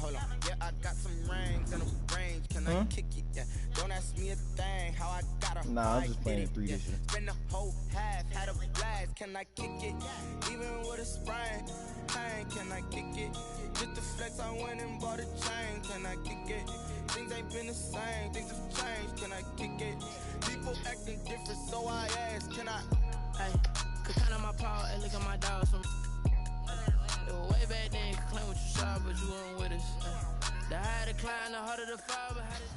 Hold on, yeah, I got some rings and a range. Can I kick it? Yeah, don't ask me a thing. How I got a Nah, I'm just playing 3 this year. Spend the whole half, had a blast. Can I kick it? Even with a sprain, pain, can I kick it? Just the flex, I went and bought a chain. Can I kick it? Things ain't been the same, things have changed. Can I kick it? People acting different, so I ask, can I? Hey, could count on my paw and look at my dogs from. It was way back then, you could claim what you saw, but you weren't with us. The higher the climb, the harder the fall, but how did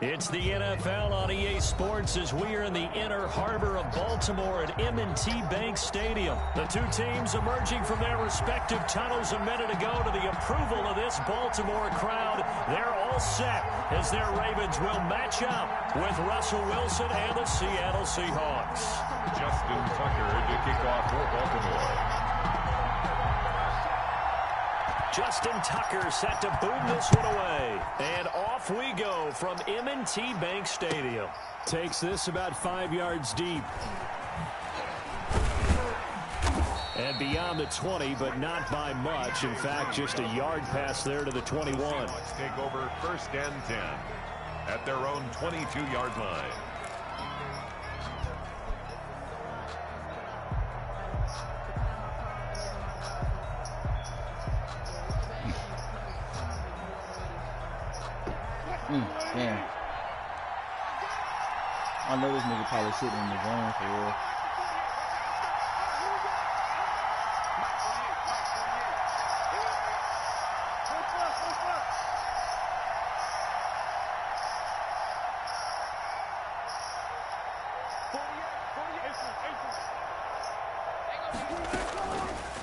It's the NFL on EA Sports as we are in the inner harbor of Baltimore at M&T Bank Stadium. The two teams emerging from their respective tunnels a minute ago to the approval of this Baltimore crowd. They're all set as their Ravens will match up with Russell Wilson and the Seattle Seahawks. Justin Tucker to kick off for Baltimore. Justin Tucker set to boom this one away. And off we go from M&T Bank Stadium. Takes this about 5 yards deep. And beyond the 20, but not by much. In fact, just a yard pass there to the 21. Let's take over 1st and 10 at their own 22-yard line. Damn. I know this nigga probably sitting in the zone for real.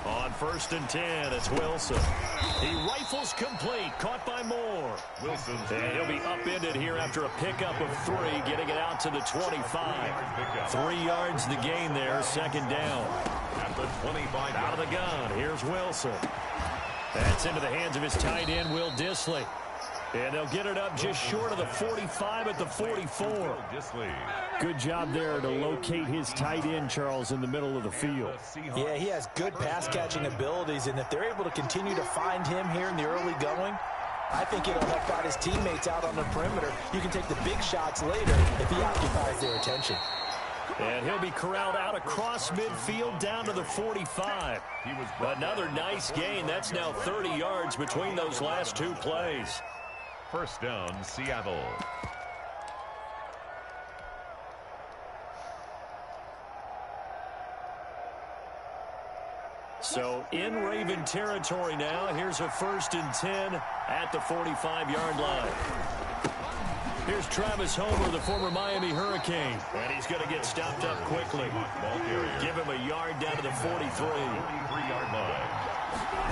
On 1st and 10, it's Wilson. He rifles complete, caught by Moore. Wilson. And he'll be upended here after a pickup of 3, getting it out to the 25. 3 yards the gain there, 2nd down. At the 25. Out of the gun, here's Wilson. That's into the hands of his tight end, Will Dissly. And they'll get it up just short of the 45 at the 44. Good job there to locate his tight end, Charles, in the middle of the field. Yeah, he has good pass-catching abilities, and if they're able to continue to find him here in the early going, I think it'll help out his teammates out on the perimeter. You can take the big shots later if he occupies their attention. And he'll be corralled out across midfield down to the 45. Another nice gain. That's now 30 yards between those last 2 plays. 1st down, Seattle. So in Raven territory now. Here's a 1st and 10 at the 45-yard line. Here's Travis Homer, the former Miami Hurricane. And he's going to get stopped up quickly. Give him a yard down to the 43. 43-yard line.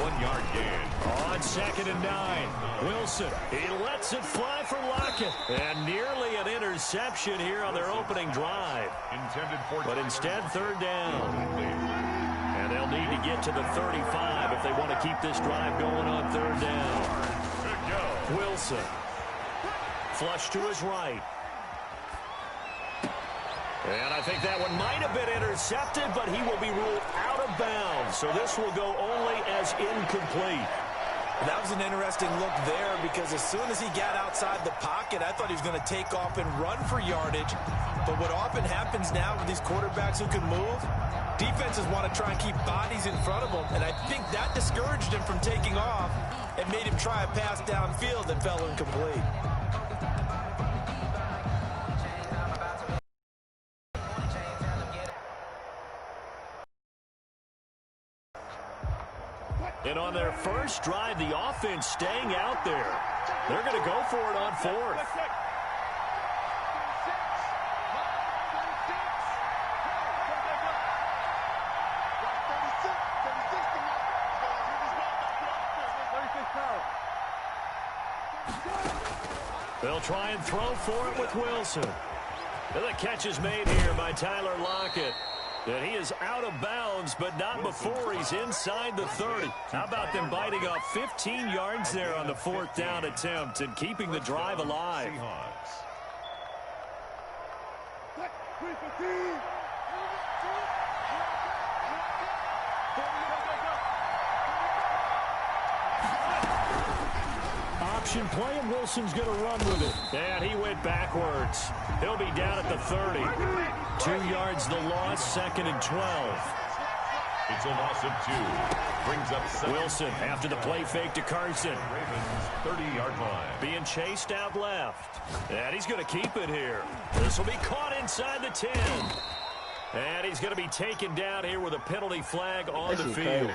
1 yard gain. On 2nd and 9. Wilson, he lets it fly for Lockett. And nearly an interception here on their opening drive. But instead, 3rd down. And they'll need to get to the 35 if they want to keep this drive going on 3rd down. Wilson. Flush to his right. And I think that one might have been intercepted, but he will be ruled out of bounds. So this will go only as incomplete. That was an interesting look there because as soon as he got outside the pocket, I thought he was going to take off and run for yardage. But what often happens now with these quarterbacks who can move, defenses want to try and keep bodies in front of them. And I think that discouraged him from taking off and made him try a pass downfield that fell incomplete. And on their first drive, the offense staying out there. They're going to go for it on 4th. They'll try and throw for it with Wilson. And the catch is made here by Tyler Lockett. And he is out of bounds, but not before he's inside the 30. How about them biting off 15 yards there on the 4th down attempt and keeping the drive alive? option play, and Wilson's going to run with it. And he went backwards. He'll be down at the 30. 2 yards the loss, 2nd and 12. It's a loss of 2. Brings up 7. Wilson after the play fake to Carson. Ravens 30-yard line. Being chased out left. And he's going to keep it here. This will be caught inside the 10. And he's going to be taken down here with a penalty flag on the field.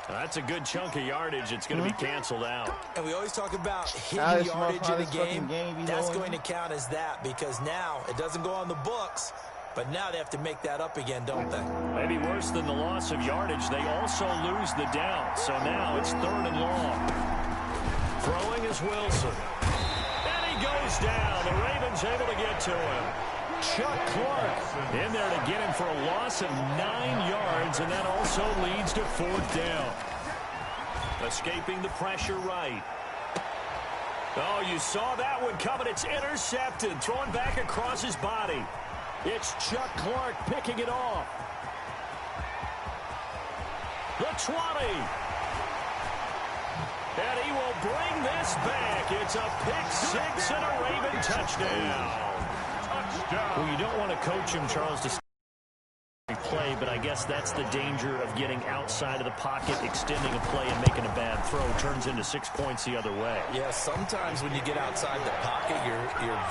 That's a good chunk of yardage. It's going to be canceled out. And we always talk about hidden yardage in a game. That's going to count as that because now it doesn't go on the books, but now they have to make that up again, don't they? Maybe worse than the loss of yardage, they also lose the down. So now it's 3rd and long. Throwing is Wilson. And he goes down. The Ravens able to get to him. Chuck Clark in there to get him for a loss of 9 yards, and that also leads to 4th down. Escaping the pressure right. Oh, you saw that one coming. It's intercepted. Thrown back across his body. It's Chuck Clark picking it off. The 20. And he will bring this back. It's a pick 6 and a Raven touchdown. Well, you don't want to coach him, Charles, to play, but I guess that's the danger of getting outside of the pocket, extending a play and making a bad throw. Turns into 6 points the other way. Yeah, sometimes when you get outside the pocket, your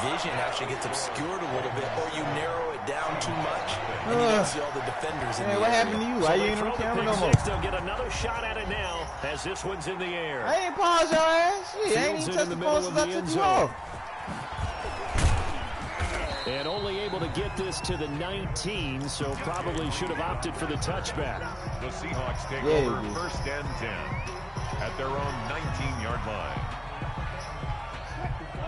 vision actually gets obscured a little bit, or you narrow it down too much, and you don't see all the defenders in the what area. happened to you? Why you ain't on camera no more? They'll get another shot at it now as this one's in the air. I ain't pause your ass. Shit, I ain't even touched the post as I took you off. And only able to get this to the 19, so probably should have opted for the touchback. The Seahawks take over 1st and 10 at their own 19-yard line.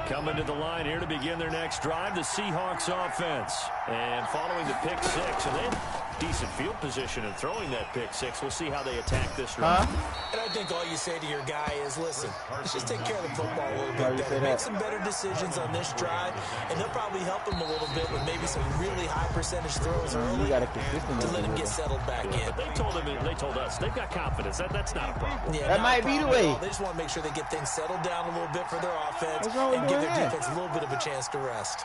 Coming to the line here to begin their next drive, the Seahawks offense. And following the pick 6, and then decent field position and throwing that pick 6. We'll see how they attack this drive. And I think all you say to your guy is, listen, let's just take care of the football a little bit better. Make some better decisions on this drive, and they'll probably help him a little bit with maybe some really high percentage throws early to let him get settled back in. But they told us they've got confidence. That's not a problem. Yeah, that might be the way. They just want to make sure they get things settled down a little bit for their offense and give their defense a little bit of a chance to rest.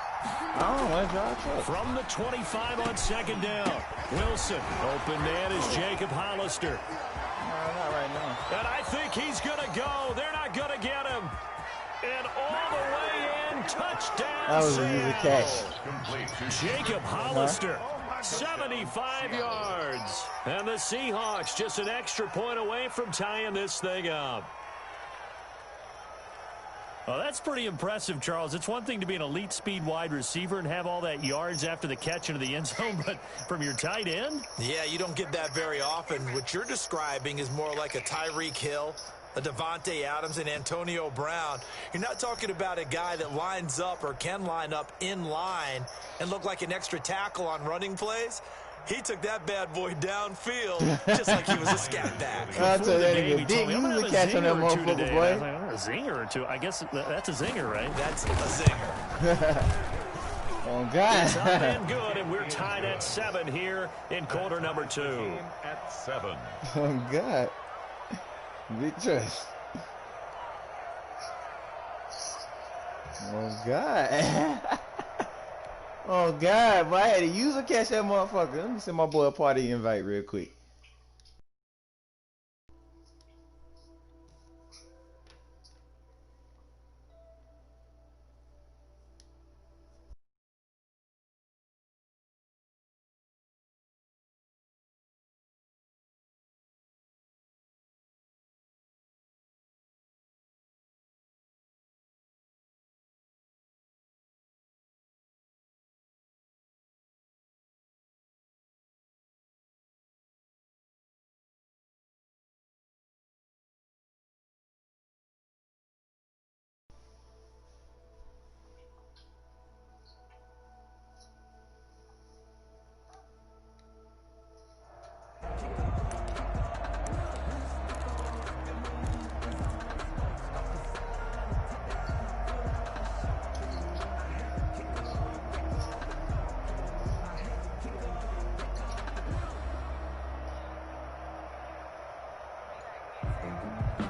From the 25 on 2nd down, Wilson. Open man is Jacob Hollister. Not right now. And I think he's going to go. They're not going to get him. And all the way in, touchdown. That was a easy catch. Jacob Hollister, 75 yards. And the Seahawks just an extra point away from tying this thing up. Well, that's pretty impressive, Charles. It's one thing to be an elite speed wide receiver and have all that yards after the catch into the end zone, but from your tight end? Yeah, you don't get that very often. What you're describing is more like a Tyreek Hill, a Devontae Adams, and Antonio Brown. You're not talking about a guy that lines up or can line up in line and look like an extra tackle on running plays. He took that bad boy downfield just like he was a scat back. I'll tell you that nigga. Dick, you was a catch on that motherfucker, boy. A zinger or two. I guess that's a zinger, right? That's a zinger. Oh, God. It's up and good, and we're tied at 7 here in quarter number 2. At 7. Oh, God. Big choice. Oh, God. Oh, God, but I had to use a catch that motherfucker. Let me send my boy a party invite real quick.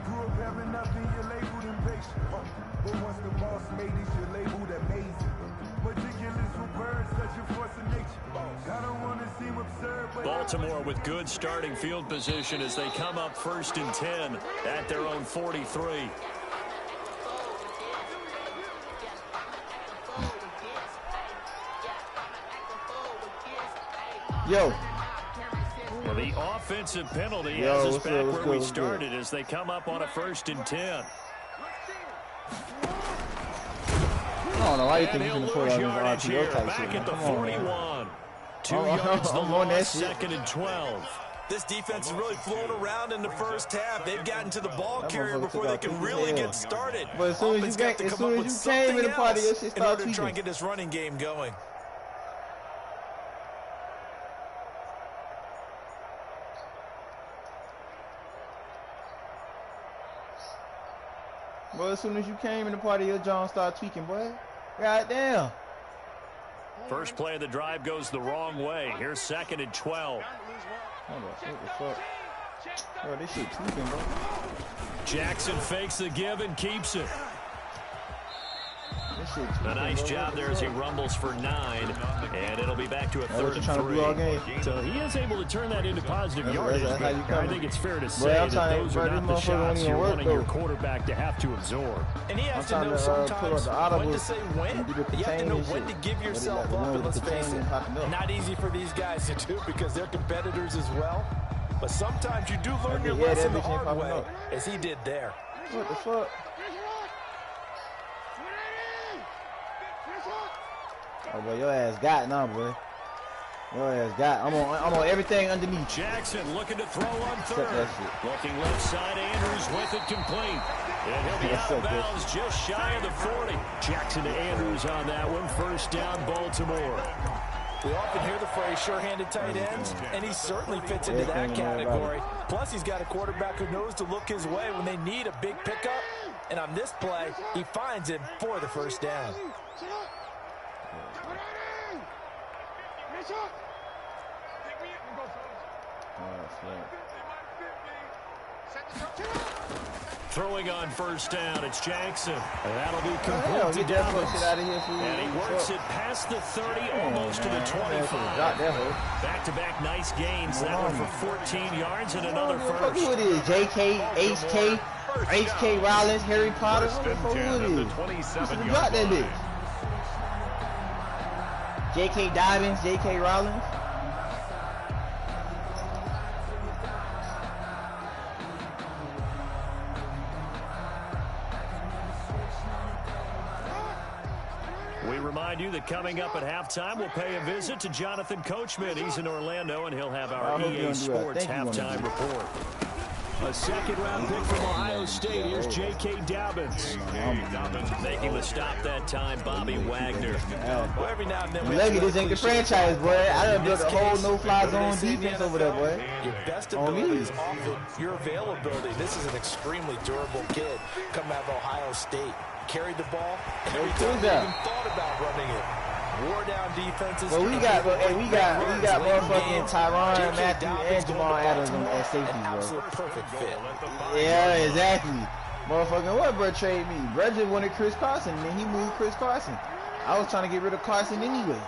Grew up having nothing, you're labeled and Baltimore with good starting field position as they come up 1st and 10 at their own 43. Yo. The offensive penalty has us back where we started as they come up on a 1st and 10. I don't know why you think he's going to put on yardage his here, RPO type back shit. at the Come on, 41. man. 2 yards the on that loss, shit. 2nd and 12. This defense is really flown around in the first half. They've gotten to the ball carrier before they can really get started. But as soon as you came in the party, your shit in order started to try and tweaking. get this running game going. Well, as soon as you came in the party, your John started tweaking, boy. Goddamn. First play of the drive goes the wrong way. Here's 2nd and 12. Hold up, what the fuck? Bro, this shit tweaking, bro. Jackson fakes the give and keeps it. This shit tweaking, A nice bro. job there as he rumbles for 9, and it'll be back to a 3rd and 3. So he is able to turn that into positive yardage. That's how you I come. think it's fair to say that those are not the shots you're wanting your quarterback to have to absorb. And he has to know sometimes when to say when. You have to know when to give yourself up, and let's face it, not easy for these guys to do because they're competitors as well. But sometimes you do learn your lesson the hard way, as he did there. What the fuck? Oh, boy, your ass got now, boy. Your ass got. I'm on everything underneath. Jackson looking to throw on 3rd. Looking left side, Andrews with it complete. And he'll be out of bounds just shy of the 40. Jackson to Andrews on that one. 1st down, Baltimore. We often hear the phrase sure-handed tight ends, and he certainly fits into that category. Plus, he's got a quarterback who knows to look his way when they need a big pickup. And on this play, he finds him for the 1st down. Throwing on 1st down, it's Jackson. And that'll be complete to Dobbins. And he works it past the 30, almost to the 25. Back-to-back nice gains. That one for 14 yards and another 1st. Who it is? JK, HK, HK Rollins, Harry Potter. Who it is? You should have dropped that bitch. JK Dobbins, JK Rollins. We remind you that coming up at halftime, we'll pay a visit to Jonathan Coachman. He's in Orlando, and he'll have our EA Sports halftime report. A 2nd-round pick from Ohio State. Here's J.K. Dobbins. Making the stop that time, Bobby Wagner. Well, every now and then Lucky this ain't the franchise, boy. I done built a whole no-fly zone defense over there, boy. Your best ability is often your availability. This is an extremely durable kid coming out of Ohio State. Carried the ball every time they even thought about running it. Wore down defenses. Well, we got motherfucking Tyron Matthew and Jamal Adams at safety, bro. Absolute perfect fit. Yeah, exactly. Motherfucking what, bro? Trade me. Bro just wanted Chris Carson, and then he moved Chris Carson. I was trying to get rid of Carson anyway,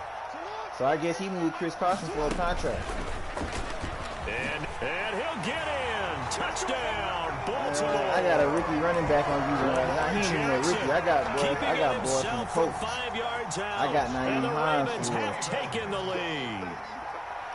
so I guess he moved Chris Carson for a contract. And he'll get in. Touchdown, Baltimore. I got a rookie running back on you right now. He ain't even a rookie. I got boys from the Colts. 5 yards out. I got 90 Ravens have taken the lead.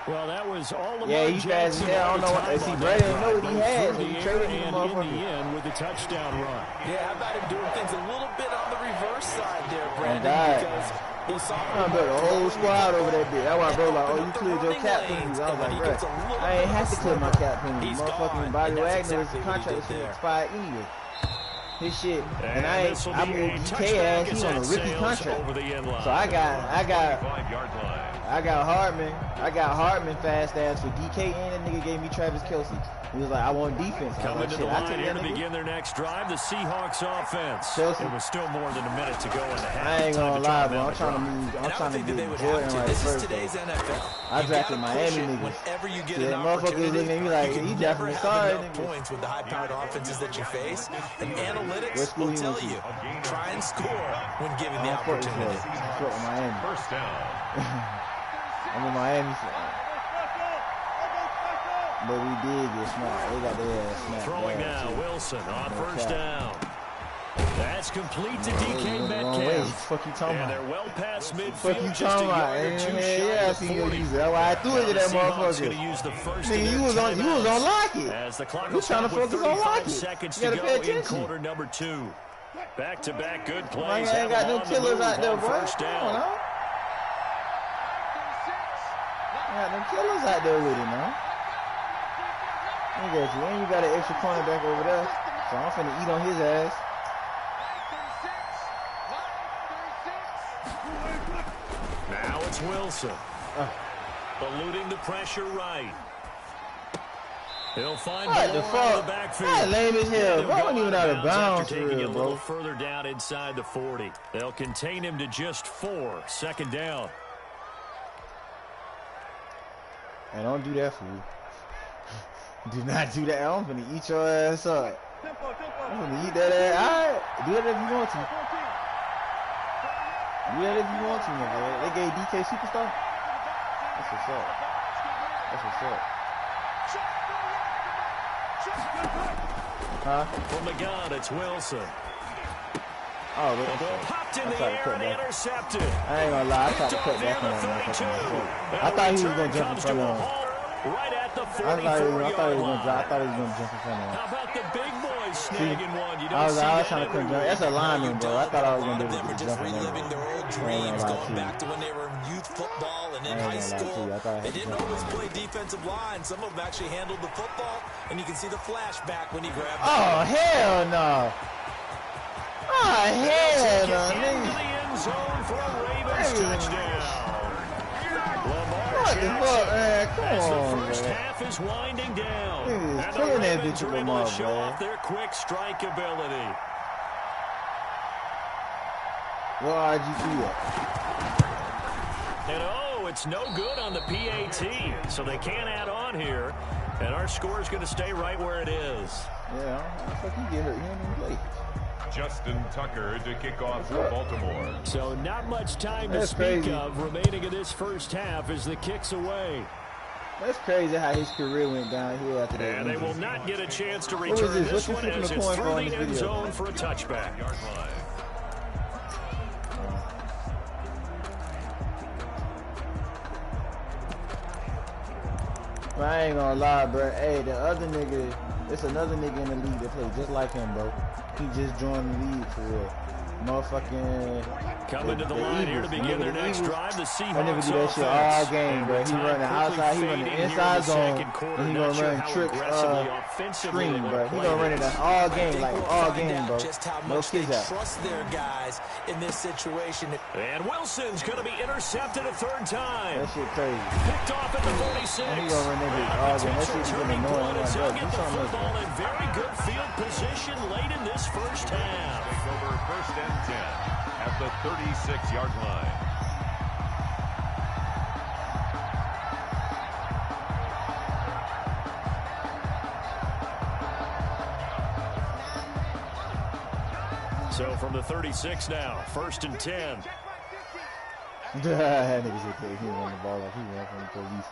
Well, that was all about he fast as hell. I don't know what. See, Brady didn't know what he had. So he traded him, motherfucker. In the end with the touchdown run. Yeah, how about him doing things a little bit on the reverse side there, Brandon? Because he saw I built a whole squad over that bitch. That's why bro like, oh, you cleared your cap penalties. I was like, bro, I ain't have to clear my cap penalties. Motherfucking Bobby Wagner's contract was expired anyway. His shit, and I moved DK ass. He's on a rookie contract. So I got. 5-yard line. I got Hardman fast ass for DK, and the nigga gave me Travis Kelce. He was like, I want defense. Coming to the line here to begin their next drive, the Seahawks offense. Kelce. It was still more than a minute to go in the half. I ain't gonna lie, bro. I'm trying to get Jordan right first. Today's NFL. I drafted Miami niggas. Whenever you get an opportunity, looking at me like, he definitely sorry. Points with the high-powered offenses that you face, and analytics will tell you, try and score when given the opportunity. Miami. First down. I'm in Miami. But we did get smacked. They got their ass smacked. Throwing now, Wilson on first down. That's complete to DK Metcalf. Fuck you talking about? And they're well past midfield. Fuck you talking about? Yeah, I seen you use it. That's why I threw it to that motherfucker. Nigga, you was on Lockett. As the clock you trying to focus on Lockett. Seconds you to gotta pay go in attention. quarter number 2. Back-to-back good plays. Man, I ain't got no killers out there, bro. First down. I got them killers out there with him, man. I got you. And you got an extra cornerback over there. So I'm finna eat on his ass. Now it's Wilson. Eluding the pressure right. He'll find the backfield. That lame as hell. Bro, I wasn't even out of bounds for real, a bro. little further down inside the 40. They'll contain him to just 4. Second down. And don't do that, fool. Do not do that. I'm gonna eat your ass up. I'm gonna eat that ass. Alright. Do that if you want to. Do that if you want to, my boy. They gave DK Superstar. That's what's up. That's what's up. Huh? From the gun, it's Wilson. Oh, the ball popped in the air and intercepted. I ain't gonna lie, I tried to cut back on that. I thought he was gonna jump in front of him. Right at the 44-yard I thought he was gonna jump in front of him. How about the big boys snagging one? You I don't was see trying to cut jump. That's a lineman, bro. I thought I was gonna do it. Just reliving their old dreams, going back to when they were in youth football and in high school. They didn't always play defensive line. Some of them actually handled the football, and you can see the flashback when he grabbed it. Oh, hell no. Oh, hell no, nigga. Into the end zone for a Ravens touchdown. What the fuck, man? Come on, the first man. half is winding down. And the Ravens are able to show off their quick strike ability. What RG3 And oh, it's no good on the PAT, so they can't add on here. And our score is going to stay right where it is. Yeah, how the fuck you get hurt? He didn't even play. Justin Tucker to kick off for Baltimore. So not much time to speak of remaining in this first half as the kick's away. That's crazy how his career went downhill after that. And they will not get a chance to return this one as it's through the end zone for a touchback. Yard line. I ain't gonna lie, bro. Hey, the other nigga, it's another nigga in the league that plays just like him, bro. He just joined the league for real. Motherfucking coming to the line here to begin their next drive. The Seahawks that nigga do that shit all game, bro. He running outside, he running inside zone, and he gonna run tricks, screen, bro. He gonna run it all game, like all game, bro. No kids out. Trust their guys in this situation. And Wilson's gonna be intercepted a third time. That shit crazy. Picked off at the 46. And he gonna run that bitch all game. That shit's gonna annoy him. Like, bro, do something else, bro. In very good field position late in this first half. Take over first and 10 at the 36-yard line. So from the 36 now, first and 10. That nigga said he run the ball like he ran from the police.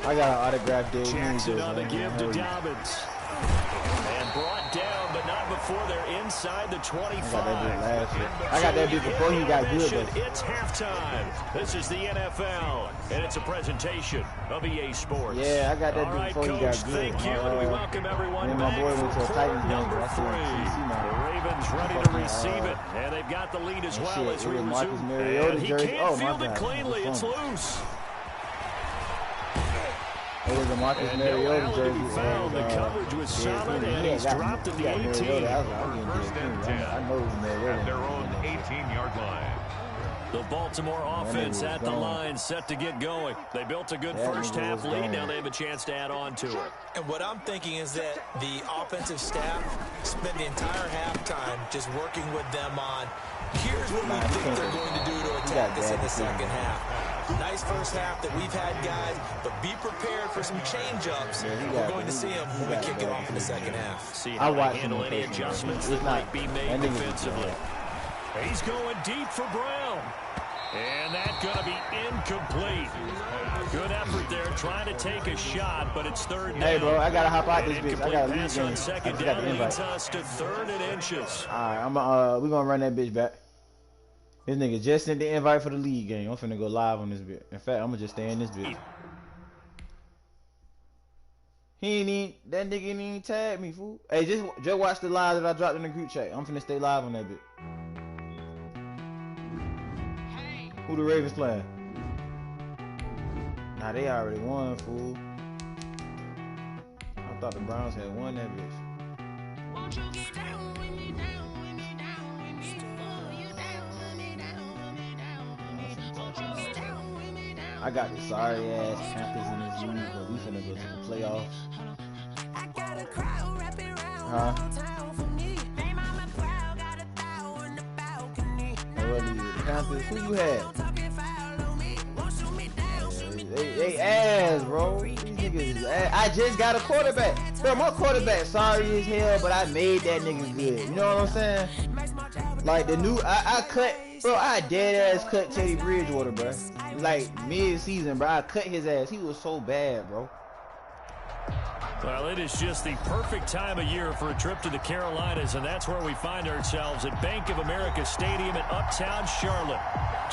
I got an autograph day. Jackson on the give to Dobbins. And brought down, but not before they're inside the 25. I got that bit before he got good, though. It's halftime. This is the NFL, and it's a presentation of EA Sports. Yeah, I got that bit before he got good. Thank you, and we welcome everyone back. My boy went to a Titans game. Number 3. The Ravens ready to receive it, and they've got the lead as well as we resume. And he can't field it cleanly. It's loose. It was a Marcus Mariota jersey. The coverage was solid, and he's dropped at the 18. First and 10 I know it was Mariota. At their own 18-yard line. The Baltimore offense at the line, set to get going. They built a good first-half lead. Now they have a chance to add on to it. And what I'm thinking is that the offensive staff spent the entire halftime just working with them on, here's what we think they're going to do to attack us in the second half. Nice first half that we've had, guys, but be prepared for some change-ups. We're going to see them when we kick it off in the second half. See how they handle any adjustments that might be made defensively. He's going deep for Brown. And that's going to be incomplete. Good effort there trying to take a shot, but it's third down. Hey, bro, I got to hop out this bitch. I got to leave on second down leads us to 3rd and inches. All right, we're going to run that bitch back. This nigga just sent the invite for the league game. I'm finna go live on this bitch. In fact, I'm going to just stay in this bitch. That nigga ain't even tag me, fool. Hey, just watch the live that I dropped in the group chat. I'm finna stay live on that bitch. Who the Ravens playing? Nah, they already won, fool. I thought the Browns had won that bitch. Won't you get down with me, down with me, down with me? You down with me, down with me, down with me? Won't you get down with me, down? I got the sorry ass Panthers in this league, but we finna go to the playoffs. I got a crowd wrapping around town for me. Hey, mama proud, got a thou in the balcony. Hey, what is it? The Panthers? Who you had? They ass, bro. These niggas is ass. I just got a quarterback. Bro, my quarterback sorry as hell, but I made that nigga good. You know what I'm saying? Like the new, I cut, bro, I dead ass cut Teddy Bridgewater, bro. Like mid-season, bro. I cut his ass. He was so bad, bro. Well, it is just the perfect time of year for a trip to the Carolinas, and that's where we find ourselves at Bank of America Stadium in Uptown Charlotte.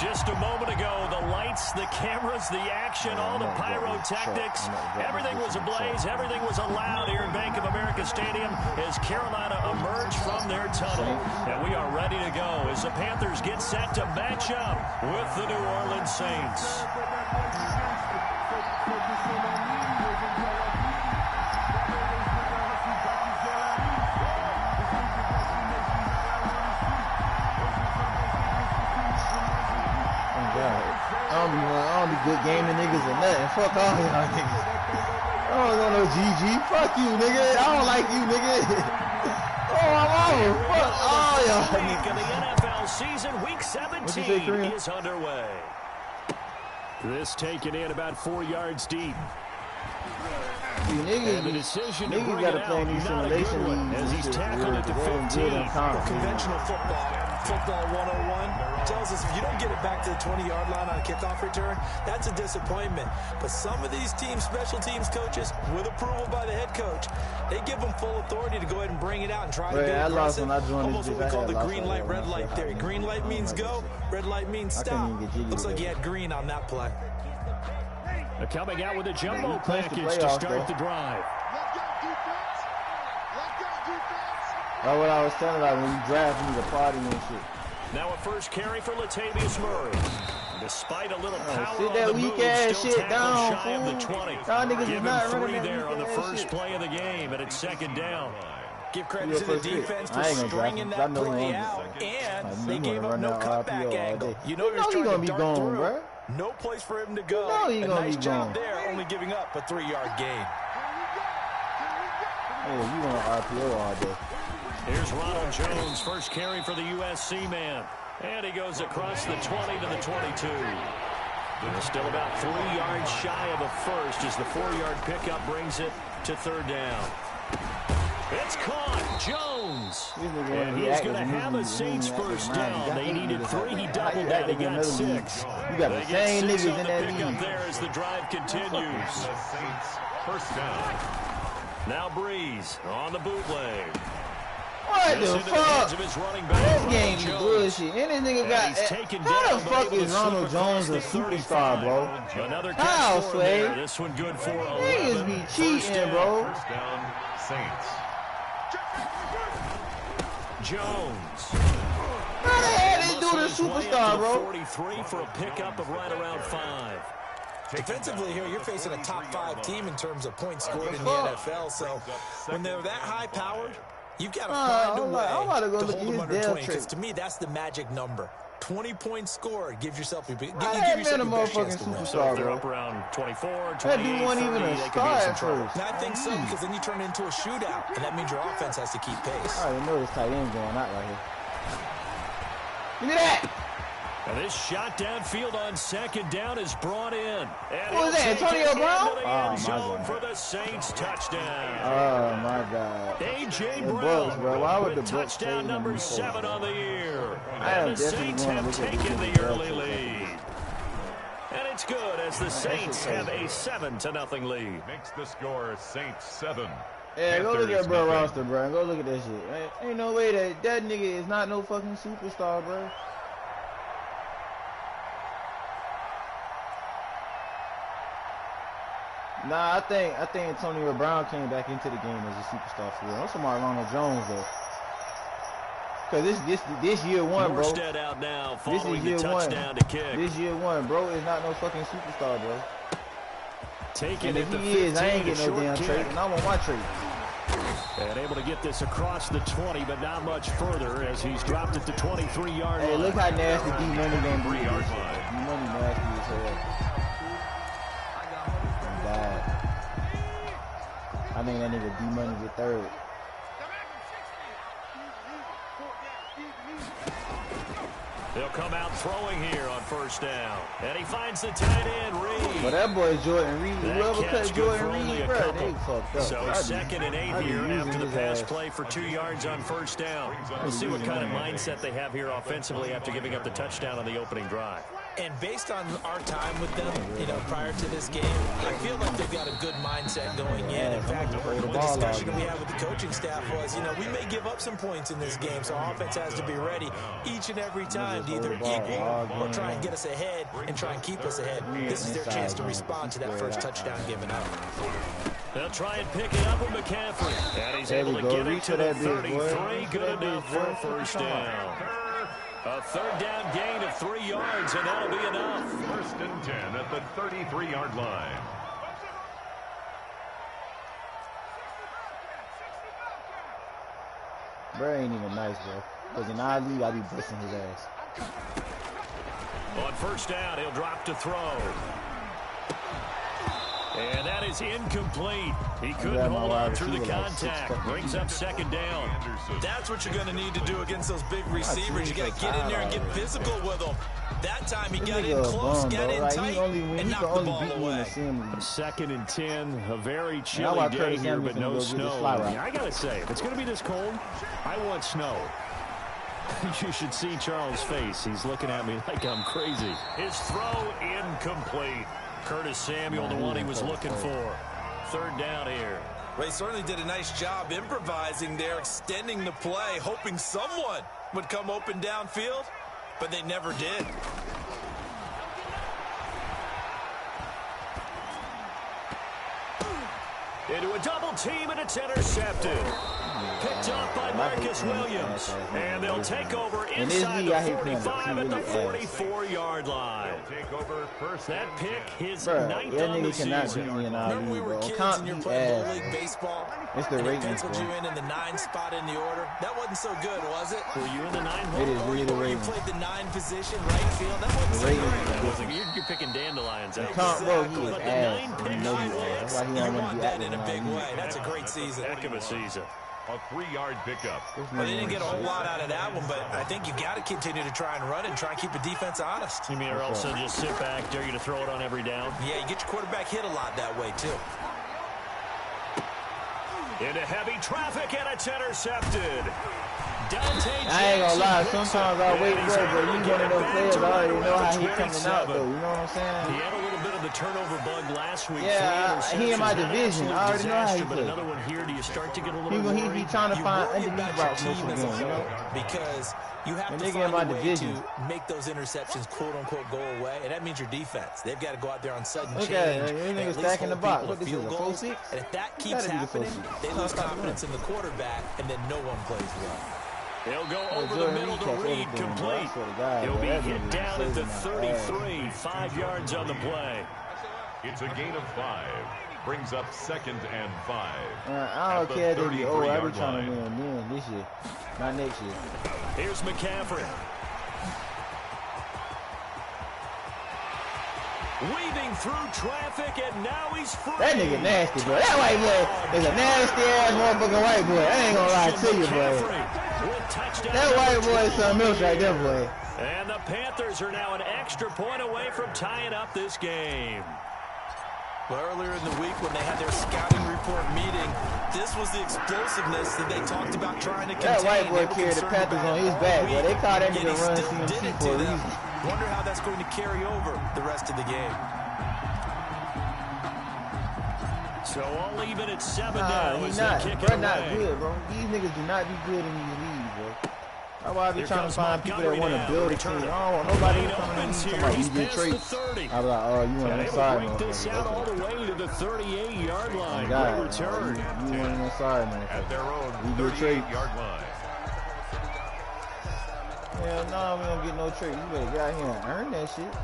Just a moment ago, the lights, the cameras, the action, all the pyrotechnics, everything was ablaze, everything was allowed here in Bank of America Stadium as Carolina emerged from their tunnel. And we are ready to go as the Panthers get set to match up with the New Orleans Saints. I don't be good gaming niggas or nothing. Fuck all y'all niggas. I don't know no GG. Fuck you, nigga. I don't like you, nigga. Oh, I'm over. Fuck all y'all niggas. The NFL season, week 17 is underway. This taken in about 4 yards deep. See, niggas gotta play in these simulation leagues as he's tackled at the 15. Conventional football 101 tells us if you don't get it back to the 20-yard line on a kickoff return, that's a disappointment. But some of these teams, special teams coaches, with approval by the head coach, they give them full authority to go ahead and bring it out and try to be aggressive. Almost what we call the green light, red light theory. Green light means go, red light means stop. Looks like he had green on that play. They're coming out with a jumbo package to start the drive. That's what I was telling you, when you draft, you need to party and shit. Now a first carry for Latavius Murray. Despite a little power sit that weak ass shit down, shy of the 20. Give him 3 there on the first play of the game, and it's second down. Give credit to the defense for stringing that play out, and they gave up no cutback angle. You know you're trying to dart through. Bro. No place for him to go. A nice job there, only giving up a 3-yard gain. Oh, you want an RPO all day. Here's Ronald Jones, first carry for the USC man. And he goes across the 20 to the 22. Still about 3 yards shy of a first as the 4-yard pickup brings it to third down. It's caught. Jones. And he's going to have a Saints first down. They needed 3. He doubled that. He got 6. You got the same niggas in that league. There as the drive continues. First down. Now Breeze on the bootleg. What the fuck? This game is bullshit. And this nigga got... How the fuck is Ronald Jones a superstar, bro? How, Sway? This one good for 11. Niggas be cheating, bro. First down, Saints. Jones. How the hell they do the superstar, bro? 43 for a pickup of right around 5. Defensively here, you're facing a top 5 team in terms of points scored in the NFL. So when they're that high-powered, you've got to find a way to hold them under 20. Because to me, that's the magic number. 20-point score. Give yourself a Give yourself a best chance to win. So if they're up around 24, 28, that dude wasn't even a star at first. I think so, because then you turn it into a shootout, and that means your offense has to keep pace. I already know this tight end going out right here. Look at that! And this shot downfield on second down is brought in. What was that, Antonio Brown? Oh, my God. For the Saints touchdown. Oh, my God. A.J. The Brown Bucks, bro. Why would the Bucks touchdown number 7 on the year. And the Saints have taken the early lead. And it's good as the Saints have a 7-0 lead. Makes the score Saints 7. Yeah, go look at bro roster, bro. Go look at that shit. Ain't no way that nigga is not no fucking superstar, bro. Nah, I think Antonio Brown came back into the game as a superstar for real. I'm talking about Ronald Jones though. Cause this year one, bro. Out now this is year one. To kick. This year one, bro, is not no fucking superstar, bro. Taking and if he is, I ain't getting no damn trade, and I want my trade. And able to get this across the 20, but not much further as he's dropped it to 23-yard line. Hey, look how nasty D-Money gonna be. D-Money nasty as hell. I think that nigga D-Money get third. They'll come out throwing here on first down. And he finds the tight end, Reed. But that boy Jordan Reed, whoever cut Jordan Reed, bro, they fucked up. So 2nd and 8 here after the pass play for 2 yards on first down. We'll see what kind of mindset they have here offensively after giving up the touchdown on the opening drive. And based on our time with them, prior to this game, I feel like they've got a good mindset going in. In fact, the discussion we had with the coaching staff was, we may give up some points in this game, so our offense has to be ready each and every time to either equal or try and get us ahead and try and keep us ahead. This is their chance to respond to that first touchdown given up. They'll try and pick it up with McCaffrey. And he's able to get it to the 33. Good enough for a first down. A 3rd down gain of 3 yards, and that'll be enough. 1st and 10 at the 33-yard line. Bro ain't even nice, bro. Because in our league, I be busting his ass. On first down, he'll drop to throw. And that is incomplete. He couldn't hold on through the contact. Brings up 2nd down. That's what you're going to need to do against those big receivers. You got to get in there and get physical with them. That time he got in close, got in tight, and knocked the ball away. 2nd and 10, a very chilly day here, but no snow. I got to say, if it's going to be this cold, I want snow. You should see Charles' face. He's looking at me like I'm crazy. His throw incomplete. Curtis Samuel, the one he was looking for. 3rd down here. Well, he certainly did a nice job improvising there, extending the play, hoping someone would come open downfield, but they never did. Into a double team, and it's intercepted. Picked off by Marcus Williams. And they'll take over inside the 45 at the 44-yard line. That pick, his 9th on the season. Remember we were kids and you're playing Little League Baseball? It's the ratings, penciled you in the 9 spot in the order. That wasn't so good, was it? Were you in the 9 hole? It is really the ratings. You played the 9 position, right field. That wasn't so great. You're picking dandelions out. Bro, he was ass. That's why he don't want to be that in a big way. That's a great season. Heck of a season. A 3-yard pickup. Well, they didn't get a whole lot out of that one, but I think you got to continue to try and run it and try and keep the defense honest. You mean or also just sit back, dare you to throw it on every down? Yeah, you get your quarterback hit a lot that way, too. Into heavy traffic, and it's intercepted. I ain't gonna lie, sometimes I wait for it, but you one of those players, I already know how he coming out, though. You know what I'm saying? He had a little bit of the turnover bug last week. Yeah, he in my division. I already know how he plays. Another one here, do you start to get a little He be trying to find underneath routes most of the game, you know? Because you have to find a way to make those interceptions, quote-unquote, go away, and that means your defense. They've got to go out there on sudden change. Okay, you niggas stacking the box. What, this is a goals. And if that keeps happening, they lose confidence in the quarterback, and then no one plays well. They'll go over the middle to Reed, complete. He'll be hit down at the 33, 5 yards on the play. It's a gain of 5. Brings up 2nd and 5. I don't care if they be old. I be trying to win this year, not next year. Here's McCaffrey. Weaving through traffic, and now he's free. That nigga nasty, boy. That white boy is a nasty-ass motherfucking white boy. I ain't gonna lie to you, boy. That white boy is something else right there, boy. And the Panthers are now an extra point away from tying up this game. Well, earlier in the week when they had their scouting report meeting, this was the explosiveness that they talked about trying to contain. That white boy carried the Panthers on his back, boy. They called that nigga run CMC for a reason. Wonder how that's going to carry over the rest of the game. So all even at 7 now. He's not. Bro, not good, bro. These niggas do not be good in these leagues, bro. That's why I be trying to find people that want to build a team. I don't want nobody to come in here about you get traits. I be like, oh, you want inside, man. This out all the way to the 38-yard line. God, return. You want inside, man. At their own 38-yard line. Hell no, we don't get no trade. You better get out here and earn that shit.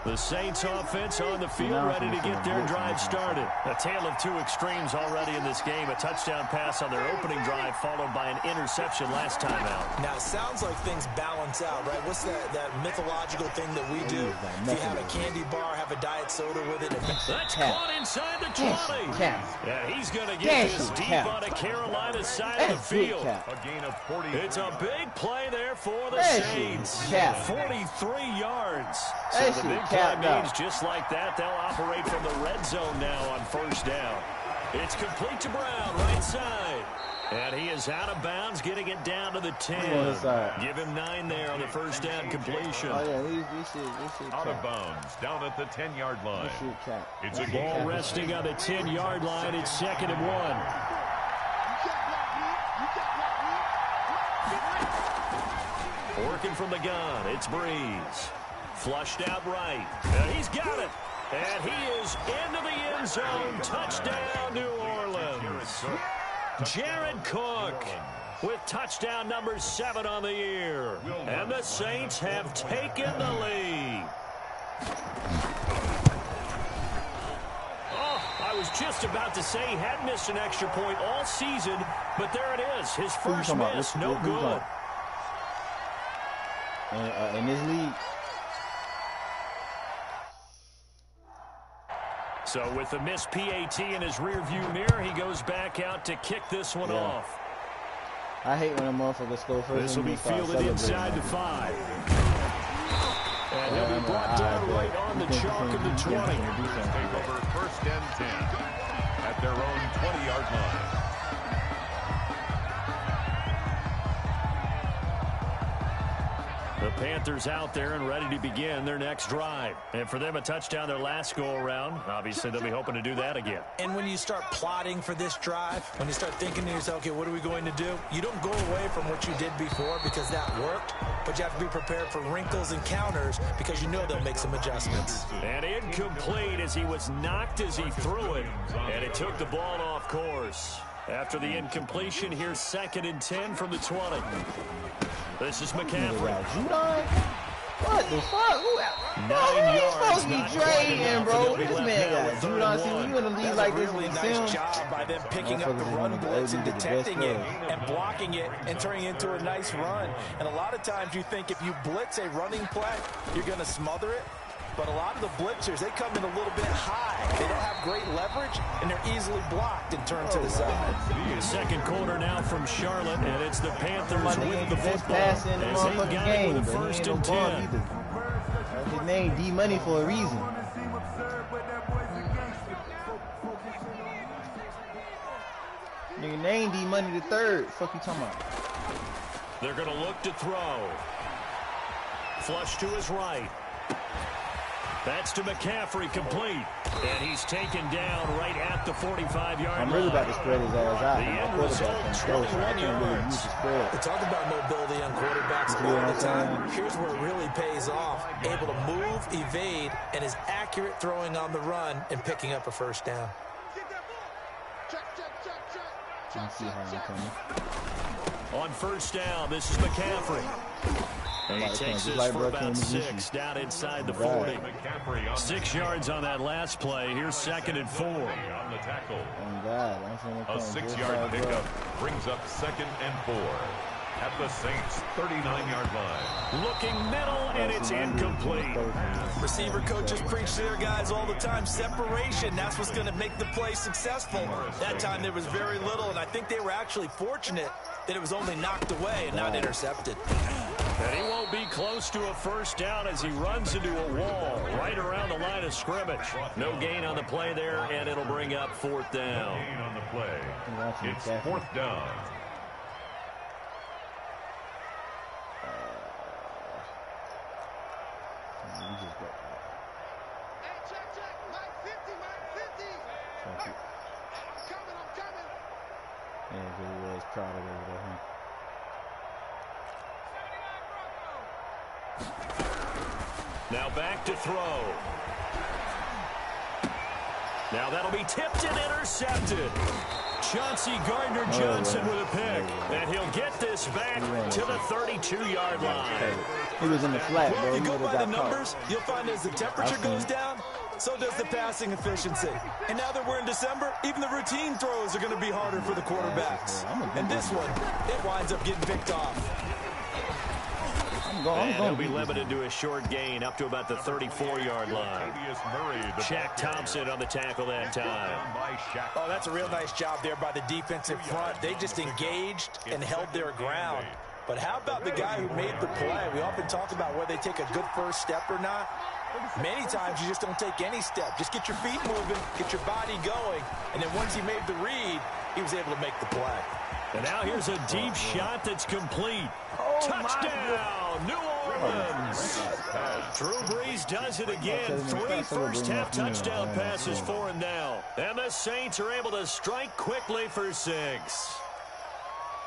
The Saints offense on the field, ready to get their drive started. A tale of two extremes already in this game. A touchdown pass on their opening drive, followed by an interception last time out. Now, it sounds like things balance out, right? What's that mythological thing that we do? If you have a candy bar, have a diet soda with it. That's caught inside the 20. Yeah, he's going to get this deep on the Carolina side of the field. A gain of 40. It's a big play there for the Saints. 43 yards. So the big play means just like that, they'll operate from the red zone now on first down. It's complete to Brown, right side. And he is out of bounds, getting it down to the 10. Give him 9 there on the first down completion. Oh, yeah, this shit out of bounds, down at the 10-yard line. It's a ball resting on the 10-yard line. It's 2nd and 1. Working from the gun, it's Breeze. Flushed out right. And he's got it. And he is into the end zone. Touchdown, New Orleans. Jared Cook with touchdown number 7 on the year. And the Saints have taken the lead. Oh, I was just about to say he had missed an extra point all season, but there it is. His first miss, no good. In this league. So with the missed PAT in his rearview mirror, he goes back out to kick this one off. I hate when a motherfucker score first. This will be fielded inside the 5. And he'll be brought down right on the chalk of the 20. Take over 1st and 10 at their own 20-yard line. The Panthers out there and ready to begin their next drive. And for them, a touchdown their last go-around. Obviously, they'll be hoping to do that again. And when you start plotting for this drive, when you start thinking to yourself, okay, what are we going to do? You don't go away from what you did before because that worked, but you have to be prepared for wrinkles and counters because you know they'll make some adjustments. And incomplete as he was knocked as he threw it. And it took the ball off course. After the incompletion, here's 2nd and 10 from the 20. This is McCaffrey. What the fuck? Who he's supposed to be trading, bro? This man got Judon. See, we in the league like this. Really nice job by them picking up the run blitz and detecting it and blocking it and turning it into a nice run. And a lot of times you think if you blitz a running play, you're going to smother it. But a lot of the blitzers, they come in a little bit high. They don't have great leverage, and they're easily blocked and turned to the side. Second quarter now from Charlotte, and it's the Panthers with the football. Pass in the as they got it with a 1st and 10. His name D-Money for a reason. Nigga name D-Money the 3rd. Fuck you talking about? They're going to look to throw. Flush to his right. That's to McCaffrey, complete. And he's taken down right at the 45-yard line. I'm really about to spread his ass out. The end result, 21 yards. We talk about mobility on quarterbacks all the time. Here's where it really pays off. Able to move, evade, and is accurate throwing on the run and picking up a first down. See how I'm coming. On first down, this is McCaffrey. And he takes this for about 6 down inside the 40. 6 yards on that last play. Here's 2nd and 4. On the tackle. Oh, God. A 6-yard pickup brings up 2nd and 4. at the Saints' 39-yard line. Looking middle, and it's incomplete. Receiver coaches preach to their guys all the time. Separation, that's what's going to make the play successful. That time there was very little, and I think they were actually fortunate that it was only knocked away and not intercepted. And he won't be close to a first down as he runs into a wall right around the line of scrimmage. No gain on the play there, and it'll bring up fourth down. Gain on the play. It's fourth down. Yeah, he was crowded over there, huh? Now back to throw. Now that'll be tipped and intercepted. Chauncey Gardner-Johnson with a pick. And he'll get this back to the 32-yard line. He was in the flat, bro. Well, if you go by the numbers, you'll find as the temperature goes down, so does the passing efficiency. And now that we're in December, even the routine throws are going to be harder for the quarterbacks. And this one, it winds up getting picked off. And he'll be limited to a short gain up to about the 34-yard line. Shaq Thompson on the tackle that time. Oh, that's a real nice job there by the defensive front. They just engaged and held their ground. But how about the guy who made the play? We often talk about whether they take a good first step or not. Many times you just don't take any step. Just get your feet moving, get your body going, and then once he made the read, he was able to make the play. And now here's a deep shot that's complete. Touchdown, New Orleans. Drew Brees does it again. 3 first-half touchdown passes for him now. And the Saints are able to strike quickly for 6.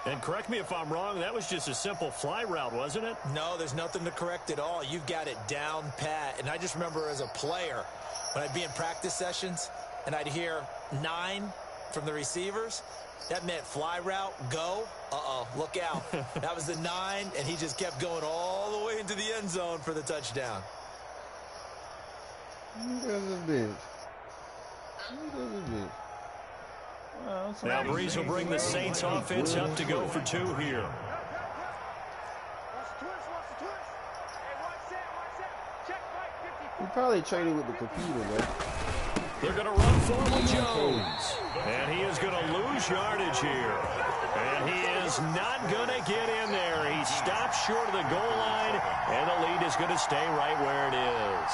And correct me if I'm wrong, that was just a simple fly route, wasn't it? No, there's nothing to correct at all. You've got it down pat. And I just remember as a player, when I'd be in practice sessions and I'd hear 9 from the receivers, that meant fly route, go. Uh-oh, look out. That was the 9, and he just kept going all the way into the end zone for the touchdown. Now Brees will bring the Saints offense up to go for 2 here. He probably traded with the computer, though. They're going to run forward Jones. And he is going to lose yardage here. And he is not going to get in there. He stops short of the goal line, and the lead is going to stay right where it is.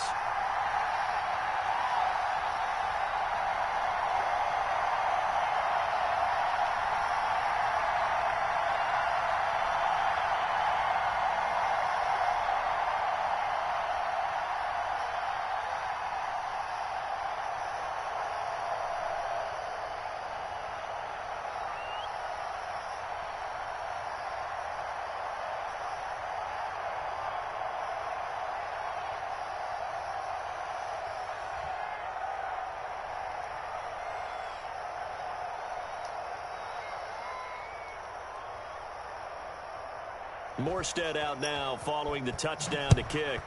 Morstead out now following the touchdown to kick.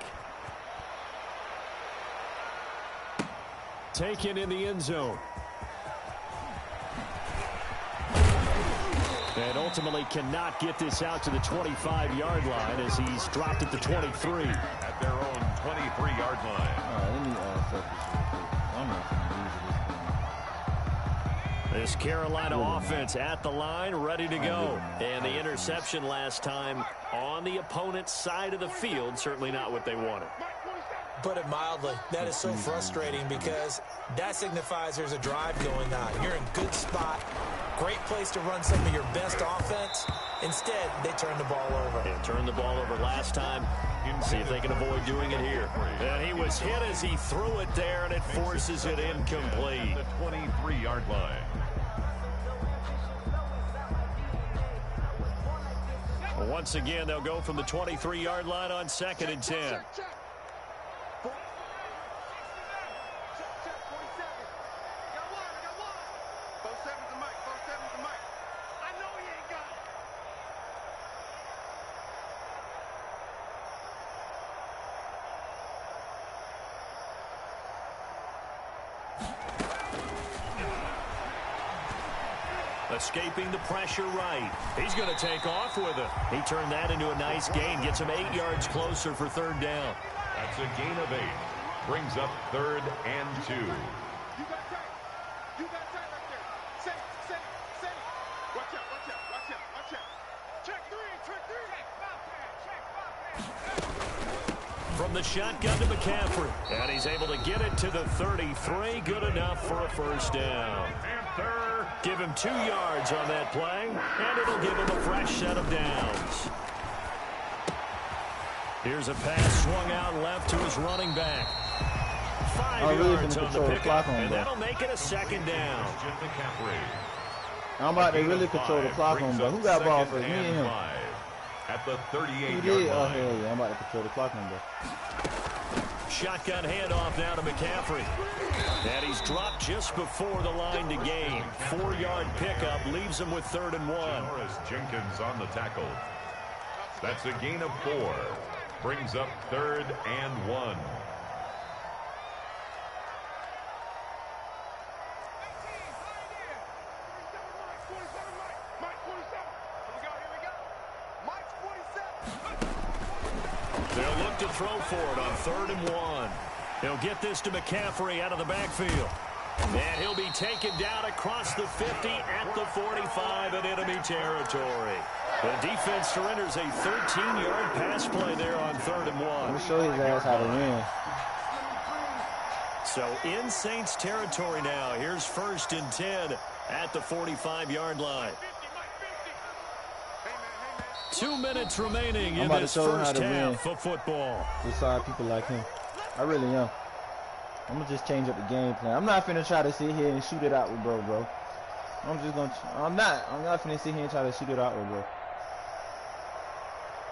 Taken in the end zone. And ultimately cannot get this out to the 25-yard line as he's dropped at the 23. At their own 23-yard line. This Carolina offense at the line, ready to go. And the interception last time on the opponent's side of the field, certainly not what they wanted. Put it mildly, that is so frustrating because that signifies there's a drive going on. You're in good spot, great place to run some of your best offense. Instead, they turn the ball over. They turned the ball over last time. See if they can avoid doing it here. And he was hit as he threw it there, and it forces it incomplete. The 23-yard line. Once again, they'll go from the 23-yard line on 2nd and 10. Escaping the pressure right. He's going to take off with it. He turned that into a nice gain. Gets him 8 yards closer for third down. That's a gain of 8. Brings up 3rd and 2. You got time. You got time right there. Say. Watch out. Check 3. From the shotgun to McCaffrey. And he's able to get it to the 33. Good enough for a first down. Give him 2 yards on that play, and it'll give him a fresh set of downs. Here's a pass swung out left to his running back. 5 yards on the pickup, and that'll make it a second down. I'm about to really control the clock on, but who got ball first? Me and him. At the 38-yard line. Oh, hell yeah. I'm about to control the clock on, bro. Shotgun handoff now to McCaffrey. And he's dropped just before the line to gain. 4-yard pickup leaves him with 3rd and 1. Jenkins on the tackle. That's a gain of 4. Brings up 3rd and 1. They'll look to throw for it on 3rd and 1. He'll get this to McCaffrey out of the backfield. And he'll be taken down across the 50 at the 45 in enemy territory. The defense surrenders a 13-yard pass play there on 3rd and 1. Let me show his ass how to win. So in Saints territory now. Here's 1st and 10 at the 45-yard line. 2 minutes remaining in this first half of football. Beside people like him. I really am. I'm going to just change up the game plan. I'm not finna try to sit here and shoot it out with bro. I'm not finna sit here and try to shoot it out with bro.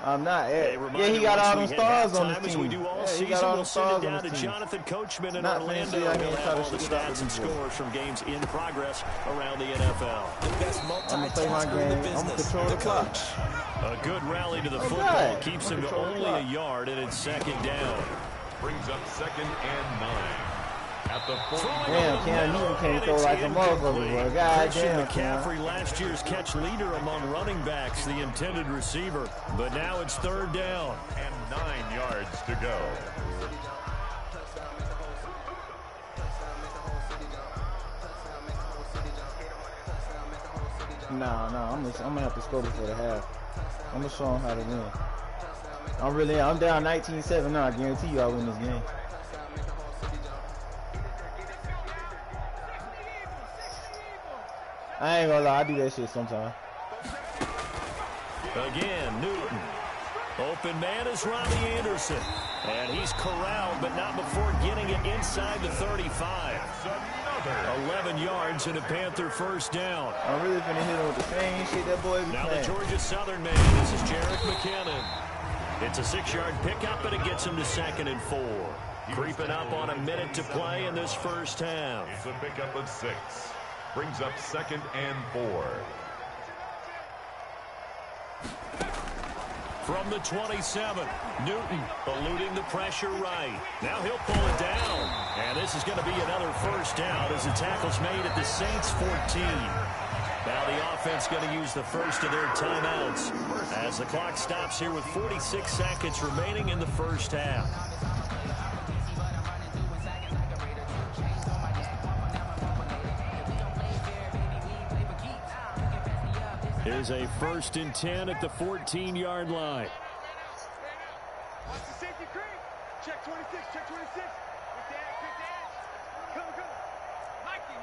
I'm not. Yeah, he got all them stars on his team. We do all season, we'll send it down to Jonathan Coachman in Orlando. He'll have all the stats and scores from games in progress around the NFL. The best multi-tasker in the business, the coach. A good rally to the football keeps him to only a yard, and it's 2nd down. Brings up 2nd and 9. At the 40. Damn, Cam Newton can't throw like a motherfucker, bro. Goddamn, McCaffrey, last year's catch leader among running backs, the intended receiver. But now it's 3rd down. And 9 yards to go. Nah, I'm gonna have to score before the half. I'm gonna show him how to win. I'm down 19-7 now. I guarantee you I win this game. I ain't gonna lie, I do that shit sometimes. Again, Newton. Open man is Robbie Anderson. And he's corralled, but not before getting it inside the 35. 11 yards and a Panther first down. I'm really finna hit him with the same shit that boy be now playing. The Georgia Southern man, this is Jarek McKinnon. It's a 6-yard pickup, and it gets him to 2nd and 4. Creeping up on a minute to play in this first half. It's a pickup of 6. Brings up 2nd and 4. From the 27, Newton eluding the pressure right. Now he'll pull it down. And this is going to be another first down as the tackle's made at the Saints 14. Now the offense going to use the first of their timeouts as the clock stops here with 46 seconds remaining in the first half. Here's a 1st and 10 at the 14-yard line. Watch the safety creep. Check 26. Quick dash. Come. Mikey,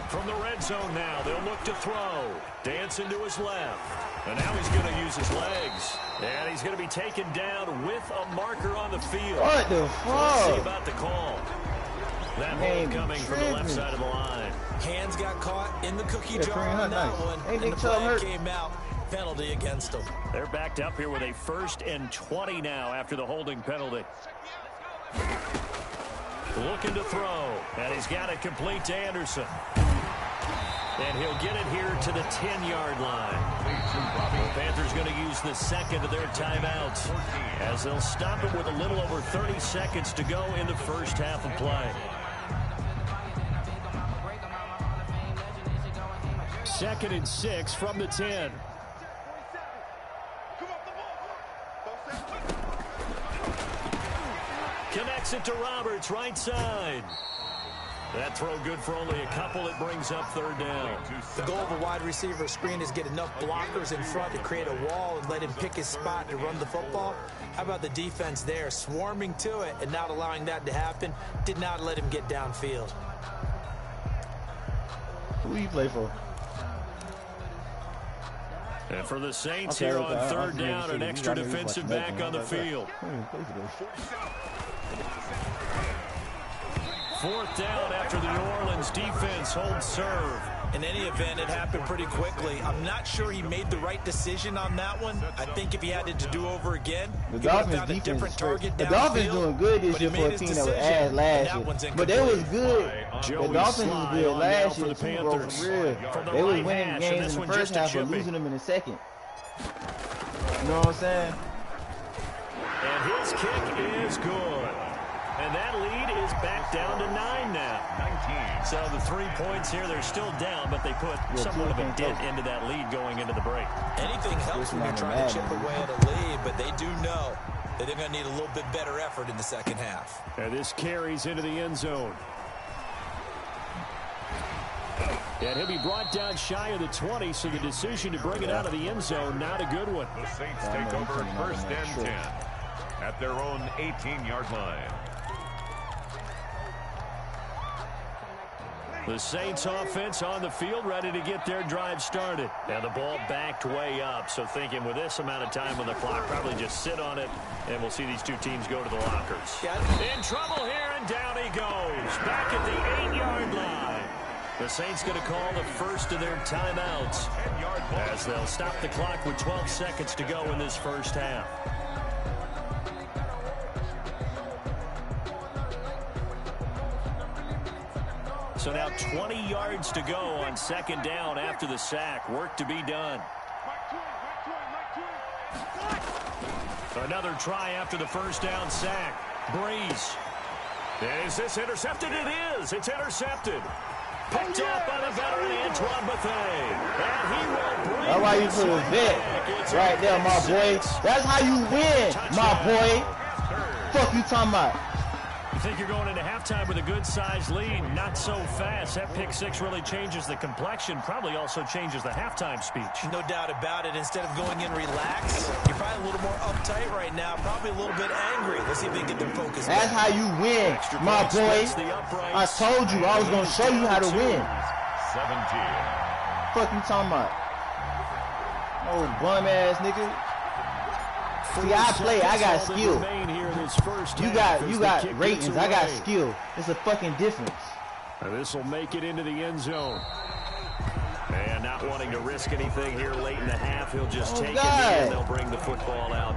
18. From the red zone now, they'll look to throw. Dancing to his left. And now he's going to use his legs. And he's going to be taken down with a marker on the field. What the fuck? Let's see about the call. That hold coming from the left side of the line. Hands got caught in the cookie jar on that one. And the play came out. Penalty against him. They're backed up here with a 1st and 20 now after the holding penalty. Looking to throw. And he's got it complete to Anderson. And he'll get it here to the 10-yard line. The Panthers going to use the second of their timeouts as they'll stop it with a little over 30 seconds to go in the first half of play. Second and 6 from the 10. Connects it to Roberts, right side. That throw good for only a couple. It brings up third down. The goal of a wide receiver screen is get enough blockers in front to create a wall and let him pick his spot to run the football. How about the defense there, swarming to it and not allowing that to happen? Did not let him get downfield. Who you play for? And for the Saints here on third down, an extra defensive back on the field. Fourth down after the New Orleans defense holds serve. In any event, it happened pretty quickly. I'm not sure he made the right decision on that one. I think if he had it to do over again, the Dolphins defense is great. The Dolphins doing good this year for a team that was ass last year. But they was good. The Dolphins was good last year for real. They was winning games in the first half but losing them in the second. You know what I'm saying? And his kick is good. And that lead is back down to 9 now. 19. So the 3 points here, they're still down, but they put somewhat of a dent into that lead going into the break. Anything helps when you're trying to chip away at a lead, but they do know that they're going to need a little bit better effort in the second half. And this carries into the end zone. And he'll be brought down shy of the 20, so the decision to bring it out of the end zone, not a good one. The Saints take over first and 10 at their own 18-yard line. The Saints offense on the field, ready to get their drive started. And the ball backed way up, so thinking with this amount of time on the clock, probably just sit on it, and we'll see these two teams go to the lockers. In trouble here, and down he goes. Back at the 8-yard line. The Saints going to call the first of their timeouts as they'll stop the clock with 12 seconds to go in this first half. So now 20 yards to go on second down after the sack. Work to be done. Another try after the first down sack. Breeze. Is this intercepted? It is. It's intercepted. Picked up by the veteran Antoine Bethea. And he will bring That's why you put a vet right there, my boy. That's how you win, my boy. Fuck you talking about? You think you're going into halftime with a good-sized lead. Not so fast. That pick six really changes the complexion. Probably also changes the halftime speech. No doubt about it. Instead of going in relaxed, you're probably a little more uptight right now. Probably a little bit angry. Let's see if they can get their focus back. That's how you win, my boy. I told you I was going to show you how to win. 17. Fuck you talking about? Oh, bum-ass nigga. See, I play. I got skill. You got ratings. I got skill. It's a fucking difference. And this will make it into the end zone. And not wanting to risk anything here late in the half, he'll just take it and they'll bring the football out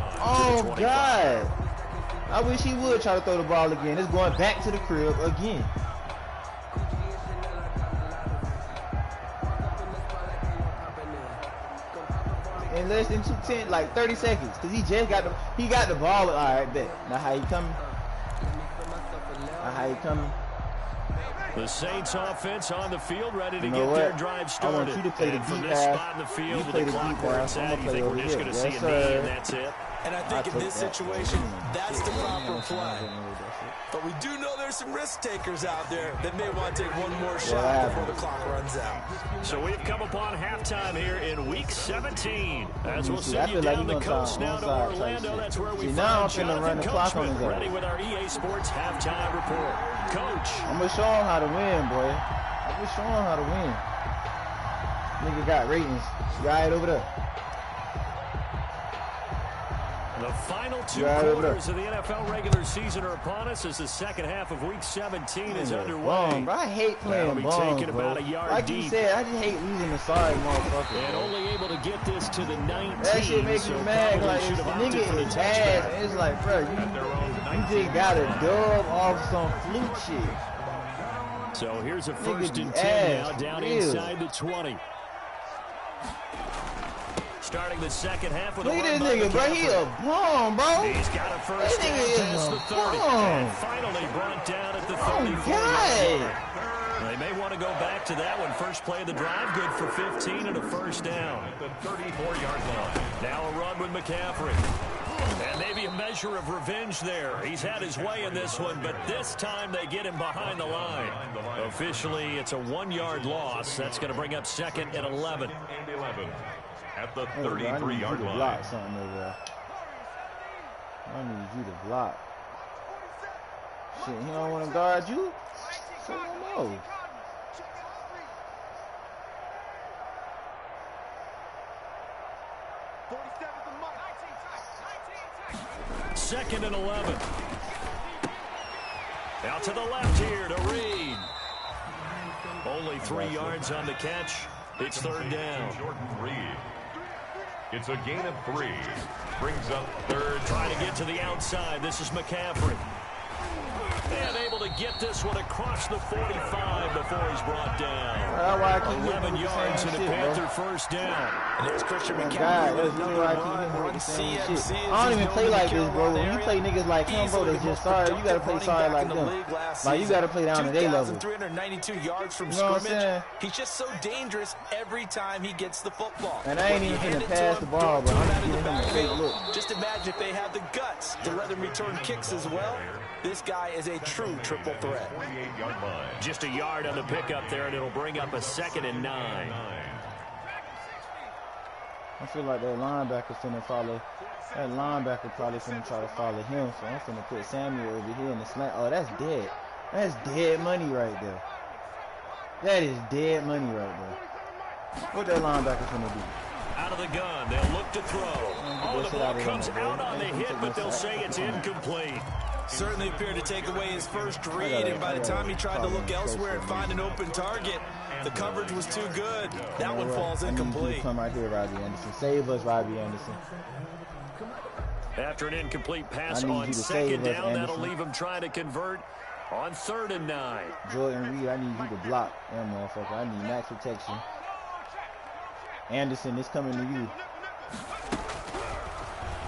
to the 25. God. I wish he would try to throw the ball again. It's going back to the crib again. In less than 2:10, like 30 seconds, because he just got the ball. All right, bet. Now how he coming? The Saints offense on the field, ready to you get know their drive started. I want you to play the from deep this pass. spot in the field, You play the the clock deep where pass. it's at, you think we're just going to see a knee and that's it? And I think in this situation, that's the proper play. But we do know there's some risk takers out there that may want to take one more shot before the clock runs out. So we've come upon halftime here in Week 17. As we'll send you down the coast now to Orlando. That's where we find Jonathan Coachman ready with our EA Sports Halftime Report. Coach. I'm going to show him how to win, boy. I'm going to show him how to win. Nigga got ratings. Right over there. The final two quarters of the NFL regular season are upon us as the second half of Week 17 is underway. Bro, I hate playing bums, bro. Like you said, I just hate losing the sorry motherfucker. And only able to get this to the 19. That shit makes me mad. Like, if the nigga is bad, it's like, bro, you just got a dub off some fluke shit. So here's a 1st and 10 now down inside the 20. Starting the second half with look at this nigga, bro. He a bomb, bro. He's got a first down past the 30. And finally brought down at the 34. They may want to go back to that one. First play of the drive, good for 15 and a first down. At the 34-yard line. Now a run with McCaffrey. And maybe a measure of revenge there. He's had his way in this one, but this time they get him behind the line. Officially, it's a 1-yard loss. That's going to bring up 2nd and 11. And 11. At the 33-yard line. Block something over there. I need you to block. Shit, he don't want to guard you? So no. Second and 11. Out to the left here to Reed. Only 3 yards on the catch. It's 3rd down. Jordan Reed. It's a gain of 3. Brings up 3rd. Trying to get to the outside. This is McCaffrey. And able to get this one across the 45 before he's brought down. 11 yards and a Panther first down. And there's Christian God, McCaffrey. I don't even play like this, bro. When you play niggas like him, bro, they just sorry. You gotta play sorry like them. Like you gotta play down to their level. 392 yards from you know scrimmage. He's just so dangerous every time he gets the football. And I ain't even gonna pass the ball, bro. I'm just giving him a straight look. Just imagine if they have the guts to let him return kicks as well. This guy is a true triple threat. Just a yard on the pickup there, and it'll bring up a 2nd and 9. I feel like that linebacker finna follow. That linebacker probably finna try to follow him, so I'm finna put Samuel over here in the slant. Oh, that's dead. That's dead money right there. That is dead money right there. What that linebacker finna do? Out of the gun, they'll look to throw. Oh, the ball comes out on the hit, but they'll say it's incomplete. Certainly appeared to take away his first read, and by the time he tried to look elsewhere and find an open target, the coverage was too good. That one falls incomplete. Come right here, Robbie Anderson. Save us, Robbie Anderson. After an incomplete pass on 2nd down, that'll leave him trying to convert on 3rd and 9. Jordan Reed, I need you to block that motherfucker. I need max protection. Anderson, it's coming to you.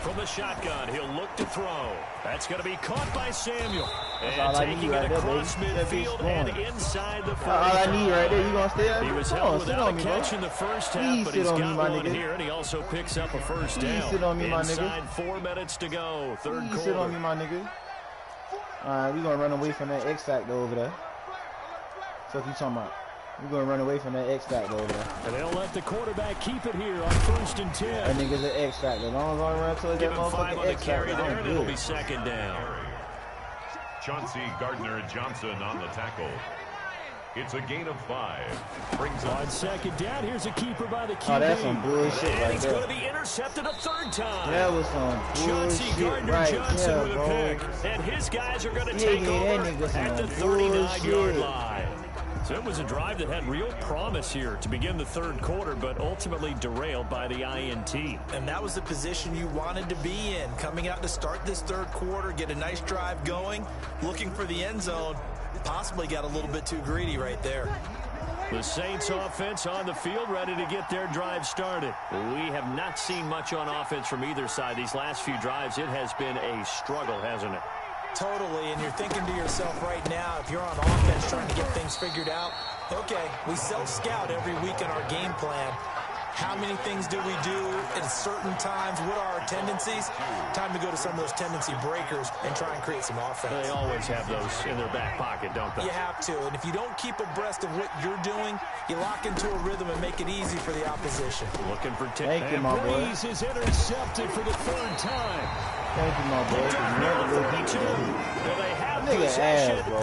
From the shotgun, he'll look to throw. That's going to be caught by Samuel. And taking it across midfield and inside the 45. All I need right there. You going to stay up? He was held without a catch in the first half, but he's got one here, and he also picks up a first down. Sit on me, my nigga. Inside 4 minutes to go, 3rd quarter. Sit on me, my nigga. All right, we're going to run away from that X factor over there. So what you talking about? We're going to run away from that X factor over there. And they'll let the quarterback keep it here on 1st and 10. That nigga's an X factor. As long as I run towards that motherfucking X factor, there, and it'll be 2nd down. Chauncey Gardner-Johnson on the tackle. It's a gain of 5. Brings on 2nd down. Here's a keeper by the QB. Oh, that's some bullshit and right he's there. going to be intercepted a 3rd time. That was some Chauncey bullshit right Gardner-Johnson there, with bro. a pick. And his guys are going to take over at the 39-yard line. So it was a drive that had real promise here to begin the 3rd quarter, but ultimately derailed by the INT. And that was the position you wanted to be in, coming out to start this 3rd quarter, get a nice drive going, looking for the end zone. Possibly got a little bit too greedy right there. The Saints offense on the field, ready to get their drive started. We have not seen much on offense from either side. These last few drives, it has been a struggle, hasn't it? Totally, and you're thinking to yourself right now, if you're on offense trying to get things figured out, okay, we self-scout every week in our game plan. How many things do we do at certain times? What are our tendencies? Time to go to some of those tendency breakers and try and create some offense. They always have those in their back pocket, don't they? You have to, and if you don't keep abreast of what you're doing, you lock into a rhythm and make it easy for the opposition. Looking for Thank you, my boy. Breeze is intercepted for the 3rd time. Thank you, my boy. Nigga possession, ass, bro.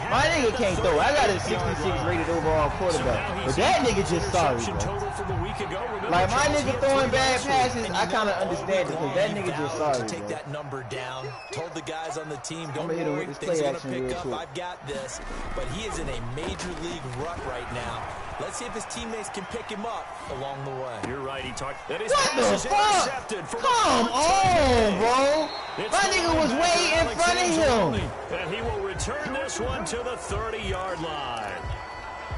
My nigga can't throw. I got a 66 rated overall quarterback. But that nigga just sorry, bro. Like, my nigga throwing bad passes, I kind of understand it, because that nigga just sorry, take that number down. Told the guys on the team, don't hit him worry, with this things play are going to action pick real up. quick. I've got this. But he is in a major league rut right now. Let's see if his teammates can pick him up along the way. You're right, he talked. That is What the fuck? Come on, bro. My nigga was way in front of him. And he will return this one to the 30-yard line.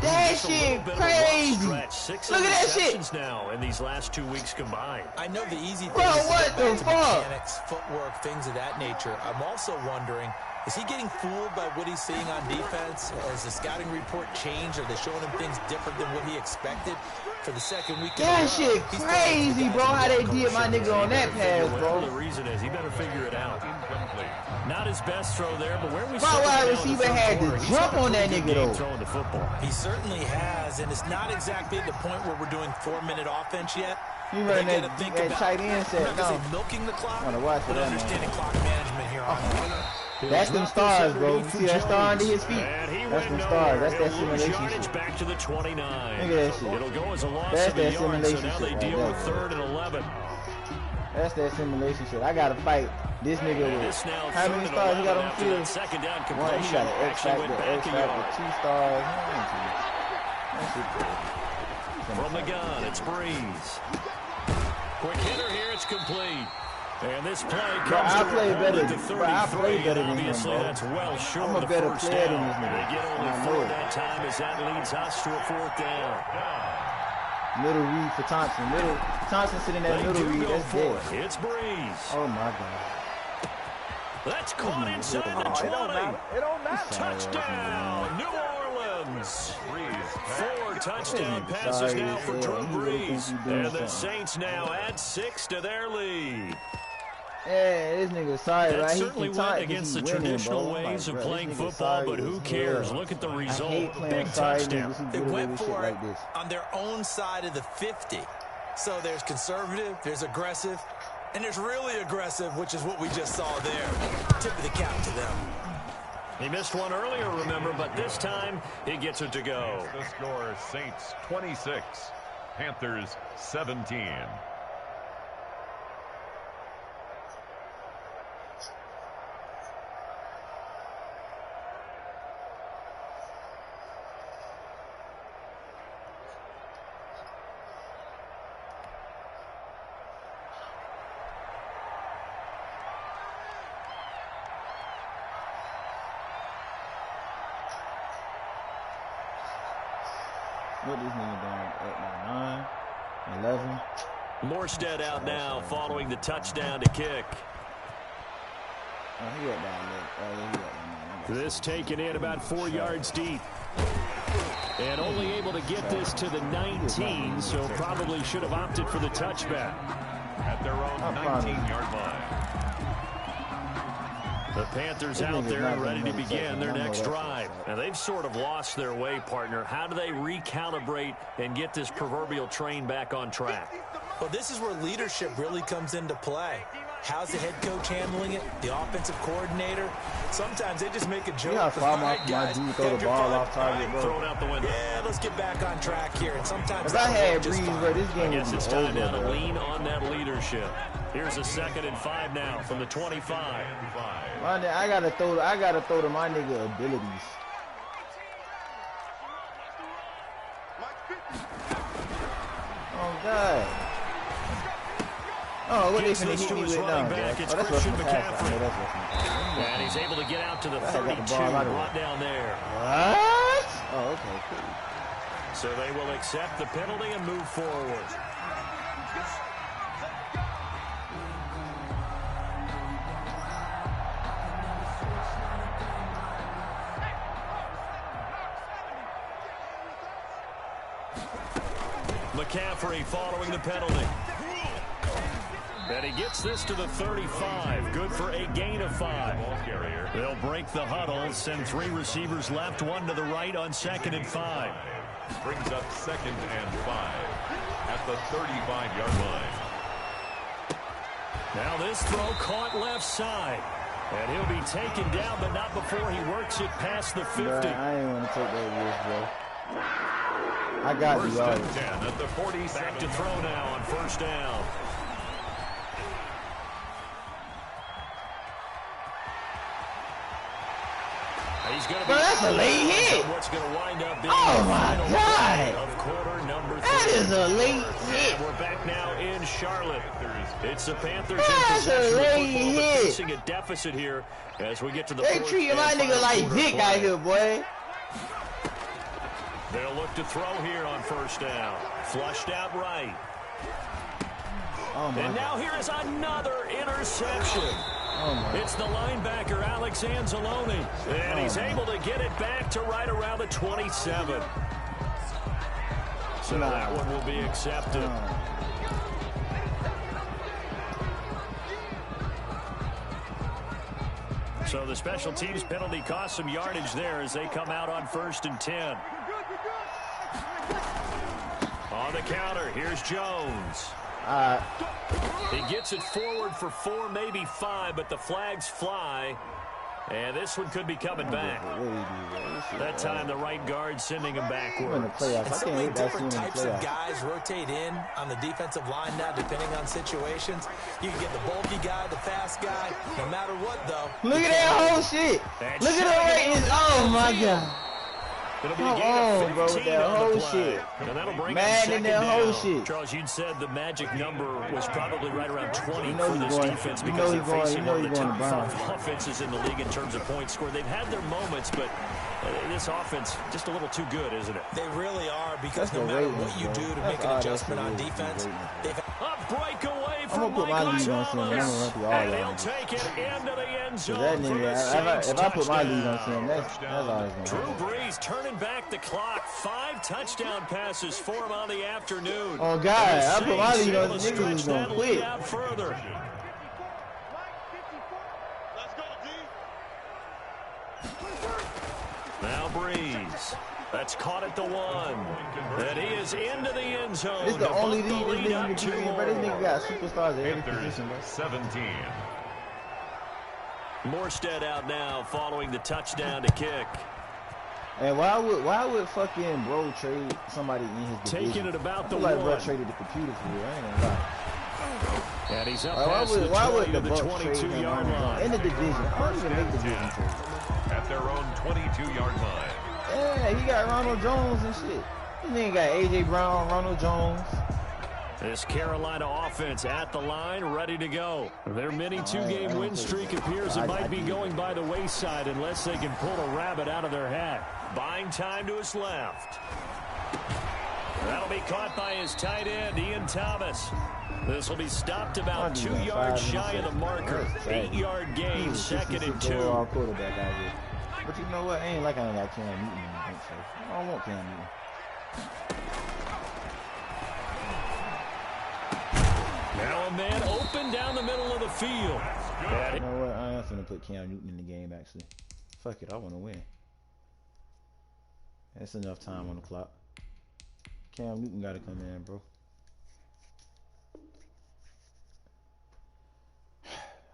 That shit crazy. Look at that shit. Now in these last 2 weeks combined. I know the easy thing Bro, is what the fuck? mechanics, footwork, things of that nature. I'm also wondering, is he getting fooled by what he's seeing on defense? Has the scouting report changed? Are they showing him things different than what he expected for the second week? That shit crazy, bro, how they did my nigga on that pass, bro. The reason is he better figure it out. Not his best throw there, but where we My wide receiver had to jump on that nigga, though. Throwing the football. He certainly has, and it's not exactly at the point where we're doing 4-minute offense yet. He running that tight end set. No. Milking the clock, I want to watch but that, understanding clock management here on That's them stars, bro. You see that star under his feet? That's them stars. That's that simulation shit. Back to the 29. Look at that shit. It'll go as a loss That's of a that yard, simulation so now shit they right deal there, with bro. 3rd and 11. That's that simulation shit. I gotta fight this nigga with how many stars he got on the field? Second down One, completion. he got an X Actually factor, went back a yard. 2 stars. That shit crazy. From the gun, it's Breeze. Quick hitter here, it's complete. And this play comes Bro, I play better. to 33. Bro, I play better than him, Obviously, bro. that's well short I'm a of the better first player down. than this nigga. They get only I 4 know it. that time as that leads us to a 4th down. Middle read for Thompson. Thompson sitting in that They middle do read. go That's for dead. it. It's Breeze. Oh my god. That's caught inside the 20. It don't matter. Touchdown, New Orleans. 4 touchdown passes now for Drew Brees. And the Saints now add 6 to their lead. Yeah, this nigga sorry, That right? He certainly can went talk against the winning, traditional bro. ways Like, of bro, playing this nigga football, sorry but who as cares? hell. Look at the I result. hate playing Big sorry touchdown. niggas who They get away went with shit for it like this. on their own side of the 50. So there's conservative, there's aggressive, and there's really aggressive, which is what we just saw there. Tip of the cap to them. He missed one earlier, remember, but this time he gets it to go. The score, Saints 26, Panthers 17. What this nigga doing? 8, 9, 11. Morstead out now following the touchdown to kick. Oh, he got down there. Oh, yeah, he got down there. This taken in about 4 yards deep. And only able to get this to the 19, so probably should have opted for the touchback. At their own 19-yard line. The Panthers out there and ready to begin their next drive. And they've sort of lost their way, partner. How do they recalibrate and get this proverbial train back on track? Well, this is where leadership really comes into play. How's the head coach handling it? The offensive coordinator? Sometimes they just make a joke. You gotta follow my Guys, dude throw got the your ball fun? off target, bro. Throw it out the window. Yeah, let's get back on track here. And sometimes If I had just Breeze, fine. bro, this I game guess would it's be time now over, to bro. lean on that leadership. Here's a 2nd and 5 now from the 25. I gotta throw to my nigga abilities. Oh god. Oh, what they Gets finna this hit to me his with running now, bro? back. Oh, It's that's Christian Russell Pass. I McCaffrey. know that's Russell Pass. And he's able to get out to the I got the 32, ball out of brought down there. What? Oh, okay, cool. So they will accept the penalty and move forward. McCaffrey following the penalty. And he gets this to the 35. Good for a gain of 5. They'll break the huddle, send 3 receivers left, 1 to the right on 2nd and 5. Brings up 2nd and 5 at the 35-yard line. Now this throw caught left side. And he'll be taken down, but not before he works it past the 50. Bro, I ain't want to take that risk, bro. I got First the and yards. 10 at the 47. Back to throw now on 1st down. He's going to Bro, that's a late hit. What's going to wind up being Oh my God. of quarter number 3. That is a late hit. And we're back now in Charlotte. It's the Panthers in That's a possession of late football, but hit. facing a deficit here as we get to the They fourth treating and my nigga final like quarter Dick play. out here, boy. They'll look to throw here on first down. Flushed out right. Oh my And now here is another interception. It's the linebacker, Alex Anzalone. And he's able to get it back to right around the 27. So that one will be accepted. So the special teams penalty cost some yardage there as they come out on 1st and 10. On the counter, here's Jones. He gets it forward for 4, maybe 5, but the flags fly. And this one could be coming back. That time the right guard sending him backwards. And so many different types of guys rotate in on the defensive line now, depending on situations. You can get the bulky guy, the fast guy, no matter what, though. Look at that whole shit. Look at the ratings. Oh my God. It'll be Come a gain on, of bro, 15 that on whole the play. shit. And that'll bring Mad in that whole shit. Charles, you'd said the magic number was probably right around 20 You know for this going, defense you because know they're facing one of the going top to burn. 5 offenses in the league in terms of points scored. They've had their moments, but this offense just a little too good, isn't it? They really are, because That's no the matter ratings, what you bro. do to That's make an all adjustment that's on the defense, ratings. they've A breakaway I'm from gonna put my Michael lead on Thomas. him. I'm gonna run through all And y'all. he'll take it into the end zone That for the nigga, Saints if I put my lead on touchdown. him, that's all it's gonna Drew happen. Brees turning back the clock. 5 touchdown passes for him on the afternoon. Oh God, And the I put my Saints lead on able him, to niggas was stretch gonna that lead quit. out further. Let's go, D. Now Brees. That's caught at the 1. And he is into the end zone. This is the to only bump the league this lead up nigga 2 can get, bro. This nigga more. got superstars at every Panthers position, bro. 17. Morstead out now following the touchdown to kick. And why would fucking bro trade somebody in his division? Taking it about I the feel like 1. bro traded the computer for you. I ain't gonna lie. And he's up Like, past the why 20 would to the the Bucks trade him 22-yard in line. the division? I don't even make division trade. At their own 22-yard line. Yeah, he got Ronald Jones and shit. This nigga got A.J. Brown, Ronald Jones. This Carolina offense at the line, ready to go. Their mini 2-game win streak appears it might be going by the wayside unless they can pull a rabbit out of their hat. Buying time to his left. That'll be caught by his tight end, Ian Thomas. This will be stopped about 2 yards shy of the marker. 8-yard gain, 2nd and 2. Quarterback out here. But you know what? Ain't like I ain't got Cam Newton in the bench, so I don't want Cam Newton. Now a man open down the middle of the field. You know what? I am finna put Cam Newton in the game, actually. Fuck it, I want to win. That's enough time on the clock. Cam Newton got to come in, bro.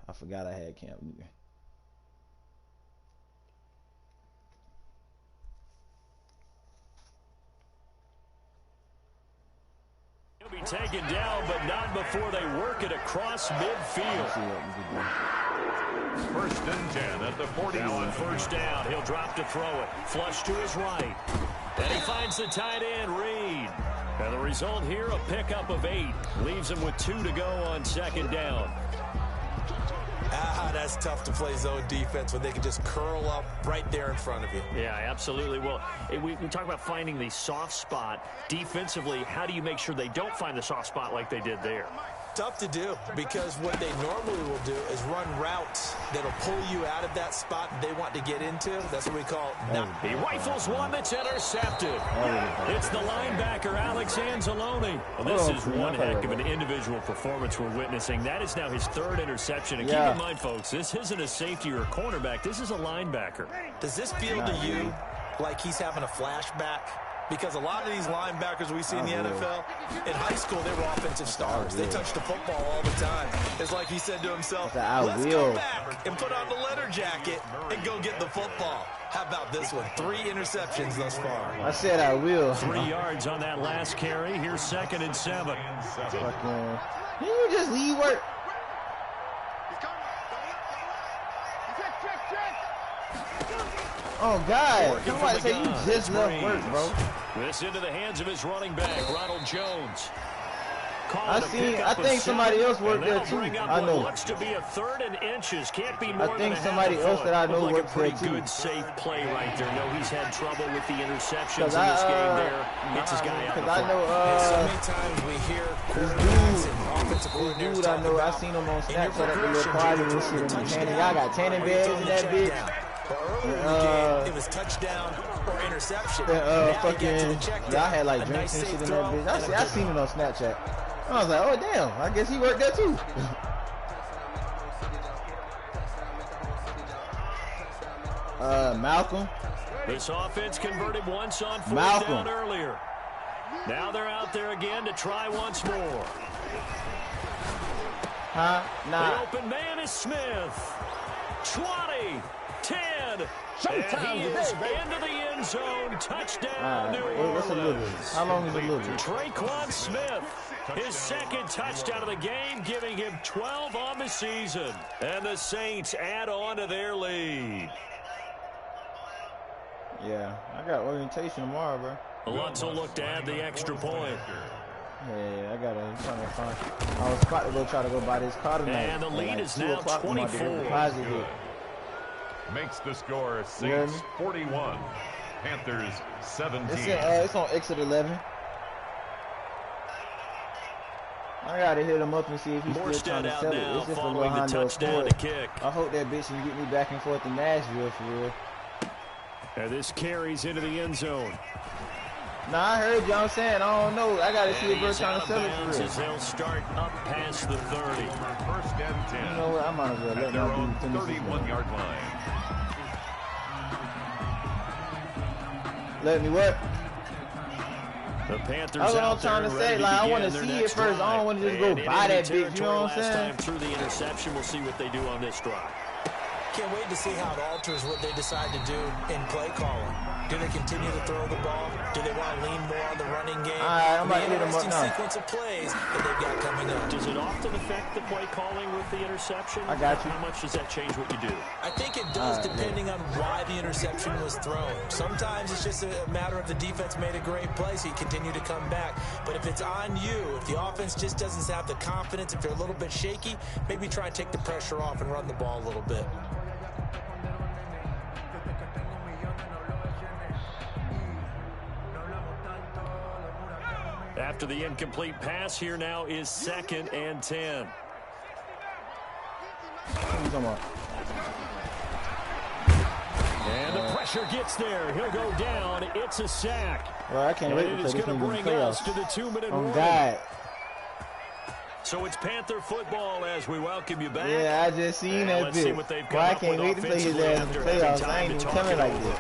I forgot I had Cam Newton. He'll be taken down, but not before they work it across midfield. Let's see what we can do. 1st and 10 at the 40. Now on first down, he'll drop to throw it. Flush to his right. And he finds the tight end, Reed. And the result here, a pickup of 8. Leaves him with 2 to go on 2nd down. That's tough to play zone defense when they can just curl up right there in front of you. Yeah, absolutely. Well, we talk about finding the soft spot. Defensively, how do you make sure they don't find the soft spot like they did there? Tough to do, because what they normally will do is run routes that'll pull you out of that spot they want to get into. That's what we call He rifles one that's intercepted. It's the linebacker, Alex Anzalone. Well, this is one heck of an individual performance we're witnessing. That is now his 3rd interception. And keep in mind, folks, this isn't a safety or a cornerback. This is a linebacker. Does this feel to you like he's having a flashback? Because a lot of these linebackers we see in the NFL, in high school, they were offensive stars. They touched the football all the time. It's like he said to himself, let's go back and put on the leather jacket and go get the football. How about this one? 3 interceptions thus far. I said I will. 3 yards on that last carry. Here's 2nd and 7. Can you just leave work? Oh, God. Working Somebody from say the you gun. just It's left work, Breeze. bro. This into the hands of his running back, Ronald Jones. I think somebody else worked there too. I know. Looks to be a 3rd and inches. Can't be more I think than somebody else that I know like worked a pretty there too. good, safe play right there. No, he's had trouble with the interceptions in this game there. Hits his guy out the I know, so many times we hear quarterbacks and offensive coordinators dude, I know, I seen him on Snapchat at the little party and shit. And tanning, y'all got tanning beds in that bitch. It was touchdown or interception. Fucking, y'all had like drinks and shit in that bitch. I seen it on Snapchat. I was like, oh damn, I guess he worked there too. Malcolm. This offense converted once on 4th Malcolm. down earlier. Now they're out there again to try once more. Huh? Nah. The open man is Smith. 20, 10. And he is into the end zone. Touchdown, New What's a little bit? Orleans. How long is a little bit? Traquan Smith, his 2nd touchdown of the game, giving him 12 on the season. And the Saints add on to their lead. Yeah, I got orientation tomorrow, bro. Lutz will look to add the extra point. Yeah, I'm trying to find. I was about to go try to go buy this car tonight. And the lead is now 24. Makes the score Saints 41, Panthers 17. It's on exit 11. I gotta hit him up and see if he's still trying to sell it. It's just a little Honda Accord. I hope that bitch can get me back and forth to Nashville for real. And this carries into the end zone. Nah, I heard y'all saying, I don't know. I gotta see if we're trying to sell it for real. They'll start up past the 30. 1st and 10. You know what? I might as well let my dude finish this 31-yard line. Let me what? The Panthers. That's what I'm trying to say. Like, I want to see it first. I don't want to just go buy that bitch. You know what I'm saying? Through the interception, we'll see what they do on this drive. Can't wait to see how it alters what they decide to do in play calling. Do they continue to throw the ball? Do they want to lean more on the running game? All right, I'm about to hit them up now. Sequence of plays that they've got coming up. Does it often affect the play calling with the interception? I got you. How much does that change what you do? I think it does, depending on why the interception was thrown. Sometimes it's just a matter of the defense made a great play, so you continue to come back. But if it's on you, if the offense just doesn't have the confidence, if they're a little bit shaky, maybe try and take the pressure off and run the ball a little bit. After the incomplete pass, here now is 2nd and 10. And the pressure gets there. He'll go down. It's a sack. Well, I can't wait to play this going to bring us to the 2-minute warning. God. So it's Panther football as we welcome you back. Yeah, I just seen that bit. Well, I can't wait to play his ass in the playoffs. I ain't even coming like this.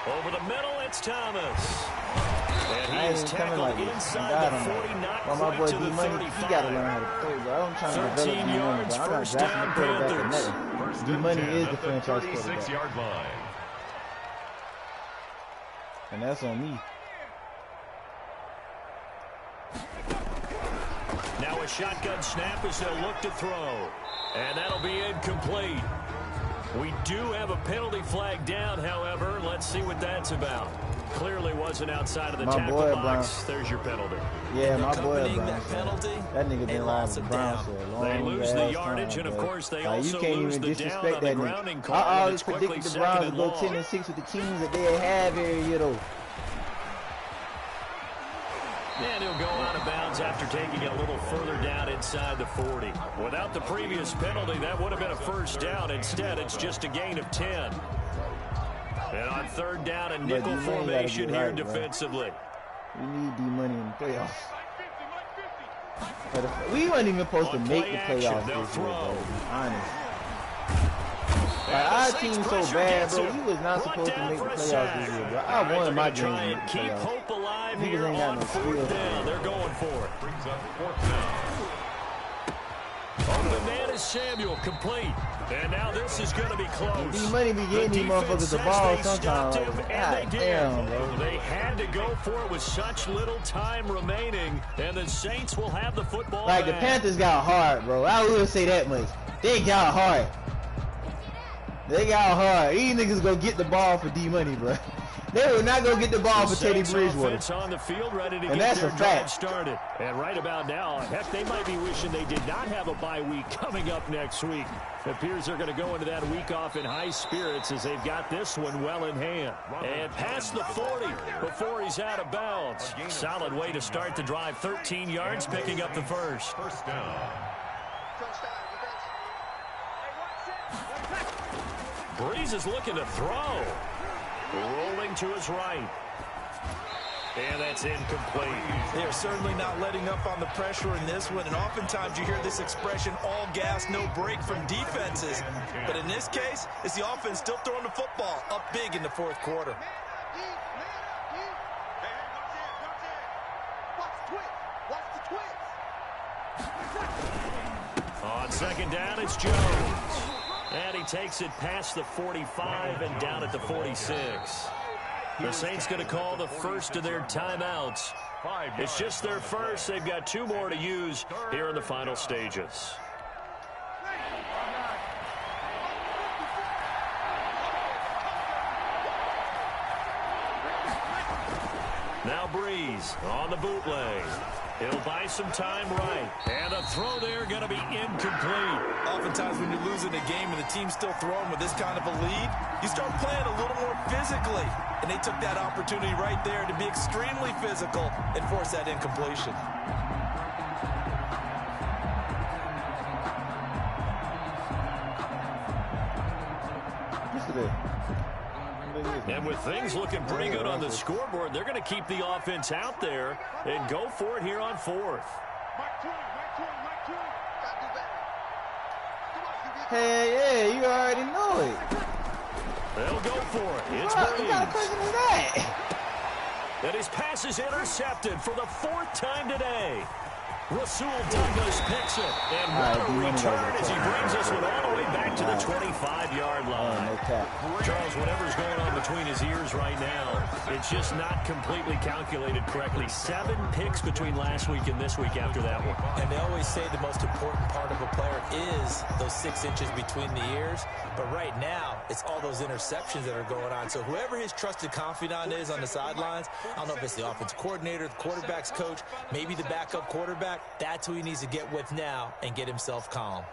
Over the middle, it's Thomas. And I ain't even coming like this. God, well, my boy D-Money, he got to learn how to play, bro. I'm trying to develop D-Money, but I'm not drafting the quarterback or nothing. D-Money is the franchise quarterback. 36-yard line. And that's on me. Now a shotgun snap as they'll look to throw. And that'll be incomplete. We do have a penalty flag down, however. Let's see what that's about. Clearly wasn't outside of the tackle box. There's your penalty. Yeah, my boy Brown. That nigga been lying with Brown for a long They lose the yardage, time, and of course they also you can't lose even the down disrespect on the that grounding nigga. call. I always It's quickly predicted the Browns to go 2nd and 10-6 with the teams that they have every year, though. And he'll go out of bounds after taking it a little further down inside the 40. Without the previous penalty, that would have been a 1st down. Instead, it's just a gain of 10. And on 3rd down, a nickel formation here defensively. We need D-Money in the playoffs. We weren't even supposed to make the playoffs this year, bro, to be honest. Like, our team's so bad, bro. We was not supposed to make the playoffs this year, bro. I wanted my game to make the playoffs. Niggas ain't got no skill. They're going for it. Brings up 4th down. Oh, the man is Samuel, complete. And now this is going to be close. D-Money be getting these motherfuckers the ball sometimes. God damn, bro. They had to go for it with such little time remaining, and the Saints will have the football Like, back. the Panthers got hard, bro. I will say that much. They got hard. They got hard. These niggas go get the ball for D-Money, bro. They will not go get the ball for Teddy Bridgewater. On the field, ready to and get that's their a drive fact. started. And right about now, heck, they might be wishing they did not have a bye week coming up next week. It appears they're going to go into that week off in high spirits as they've got this one well in hand. And past the 40 before he's out of bounds. Solid way to start the drive. 13 yards, picking up the first. First down. Breeze is looking to throw. Rolling to his right. And that's incomplete. They're certainly not letting up on the pressure in this one. And oftentimes you hear this expression, all gas, no break from defenses. But in this case, it's the offense still throwing the football up big in the fourth quarter. On second down, it's Jones. And he takes it past the 45 and down at the 46. The Saints going to call the first of their timeouts. It's just their first. They've got 2 more to use here in the final stages. Now Breeze on the bootleg. He'll buy some time right. And a throw there going to be incomplete. Oftentimes when you're losing a game and the team's still throwing with this kind of a lead, you start playing a little more physically. And they took that opportunity right there to be extremely physical and force that incompletion. And with things looking pretty good on the scoreboard, they're going to keep the offense out there and go for it here on 4th. Hey, yeah, you already know it. They'll go for it. It's What kind of Breeze. question is that? And his pass is intercepted for the 4th time today. Rasul Douglas picks it. And what a return as he brings this one all the way back to the 25-yard line. No cap. Charles, whatever's going on between his ears right now, it's just not completely calculated correctly. 7 picks between last week and this week after that one. And they always say the most important part of a player is those 6 inches between the ears. But right now, it's all those interceptions that are going on. So whoever his trusted confidant is on the sidelines, I don't know if it's the offensive coordinator, the quarterback's coach, maybe the backup quarterback, that's who he needs to get with now and get himself calm.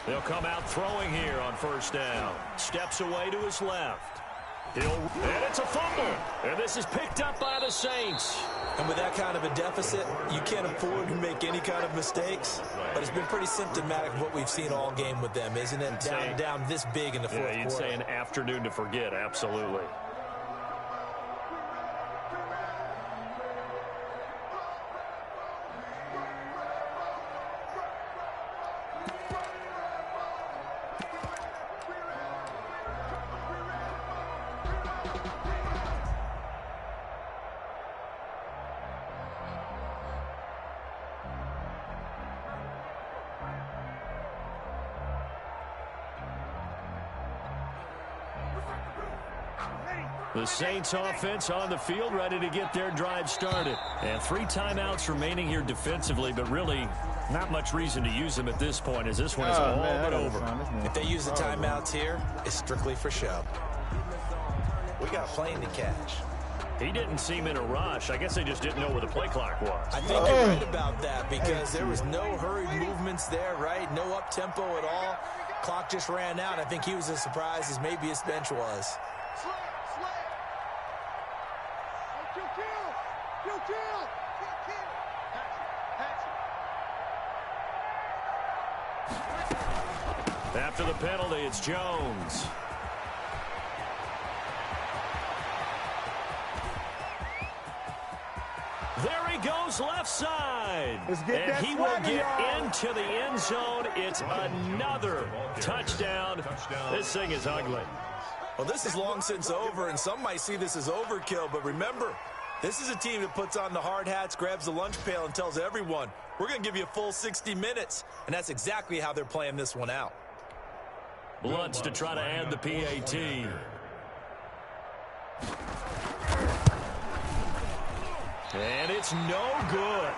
They'll come out throwing here on first down. Steps away to his left. And it's a fumble. And this is picked up by the Saints. And with that kind of a deficit, you can't afford to make any kind of mistakes. But it's been pretty symptomatic of what we've seen all game with them, isn't it? Down this big in the fourth quarter. You'd say an afternoon to forget, absolutely. The Saints offense on the field ready to get their drive started. And 3 timeouts remaining here defensively, but really not much reason to use them at this point as this one is all but over. If they use the timeouts here, it's strictly for show. We got a plane to catch. He didn't seem in a rush. I guess they just didn't know where the play clock was. I think you're right about that because there was no hurried movements there, right? No up-tempo at all. Clock just ran out. I think he was as surprised as maybe his bench was. After the penalty, it's Jones. There he goes left side. And he will get into the end zone. It's another touchdown. This thing is ugly. Well, this is long since over, and some might see this as overkill. But remember, this is a team that puts on the hard hats, grabs the lunch pail, and tells everyone, we're going to give you a full 60 minutes. And that's exactly how they're playing this one out. Bloods to try to add the PAT. And it's no good.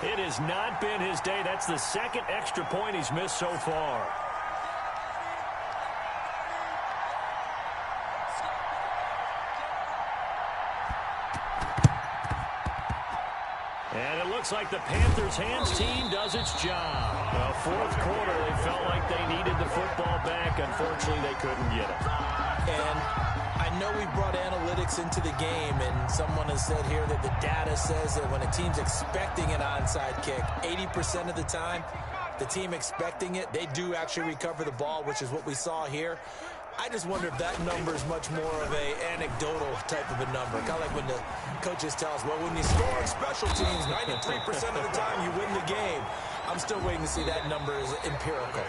It has not been his day. That's the second extra point he's missed so far. And it looks like the Panthers' hands team does its job. The fourth quarter, they felt like they needed the football back. Unfortunately, they couldn't get it. And I know we brought analytics into the game, and someone has said here that the data says that when a team's expecting an onside kick, 80% of the time, the team expecting it, they do actually recover the ball, which is what we saw here. I just wonder if that number is much more of a anecdotal type of a number. Kind of like when the coaches tell us, well, when you score on special teams, 93% of the time you win the game. I'm still waiting to see that number is empirical.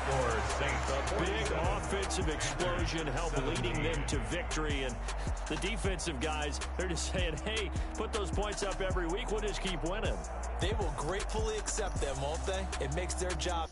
A big offensive explosion helped leading them to victory. And the defensive guys, they're just saying, hey, put those points up every week. We'll just keep winning. They will gratefully accept them, won't they? It makes their job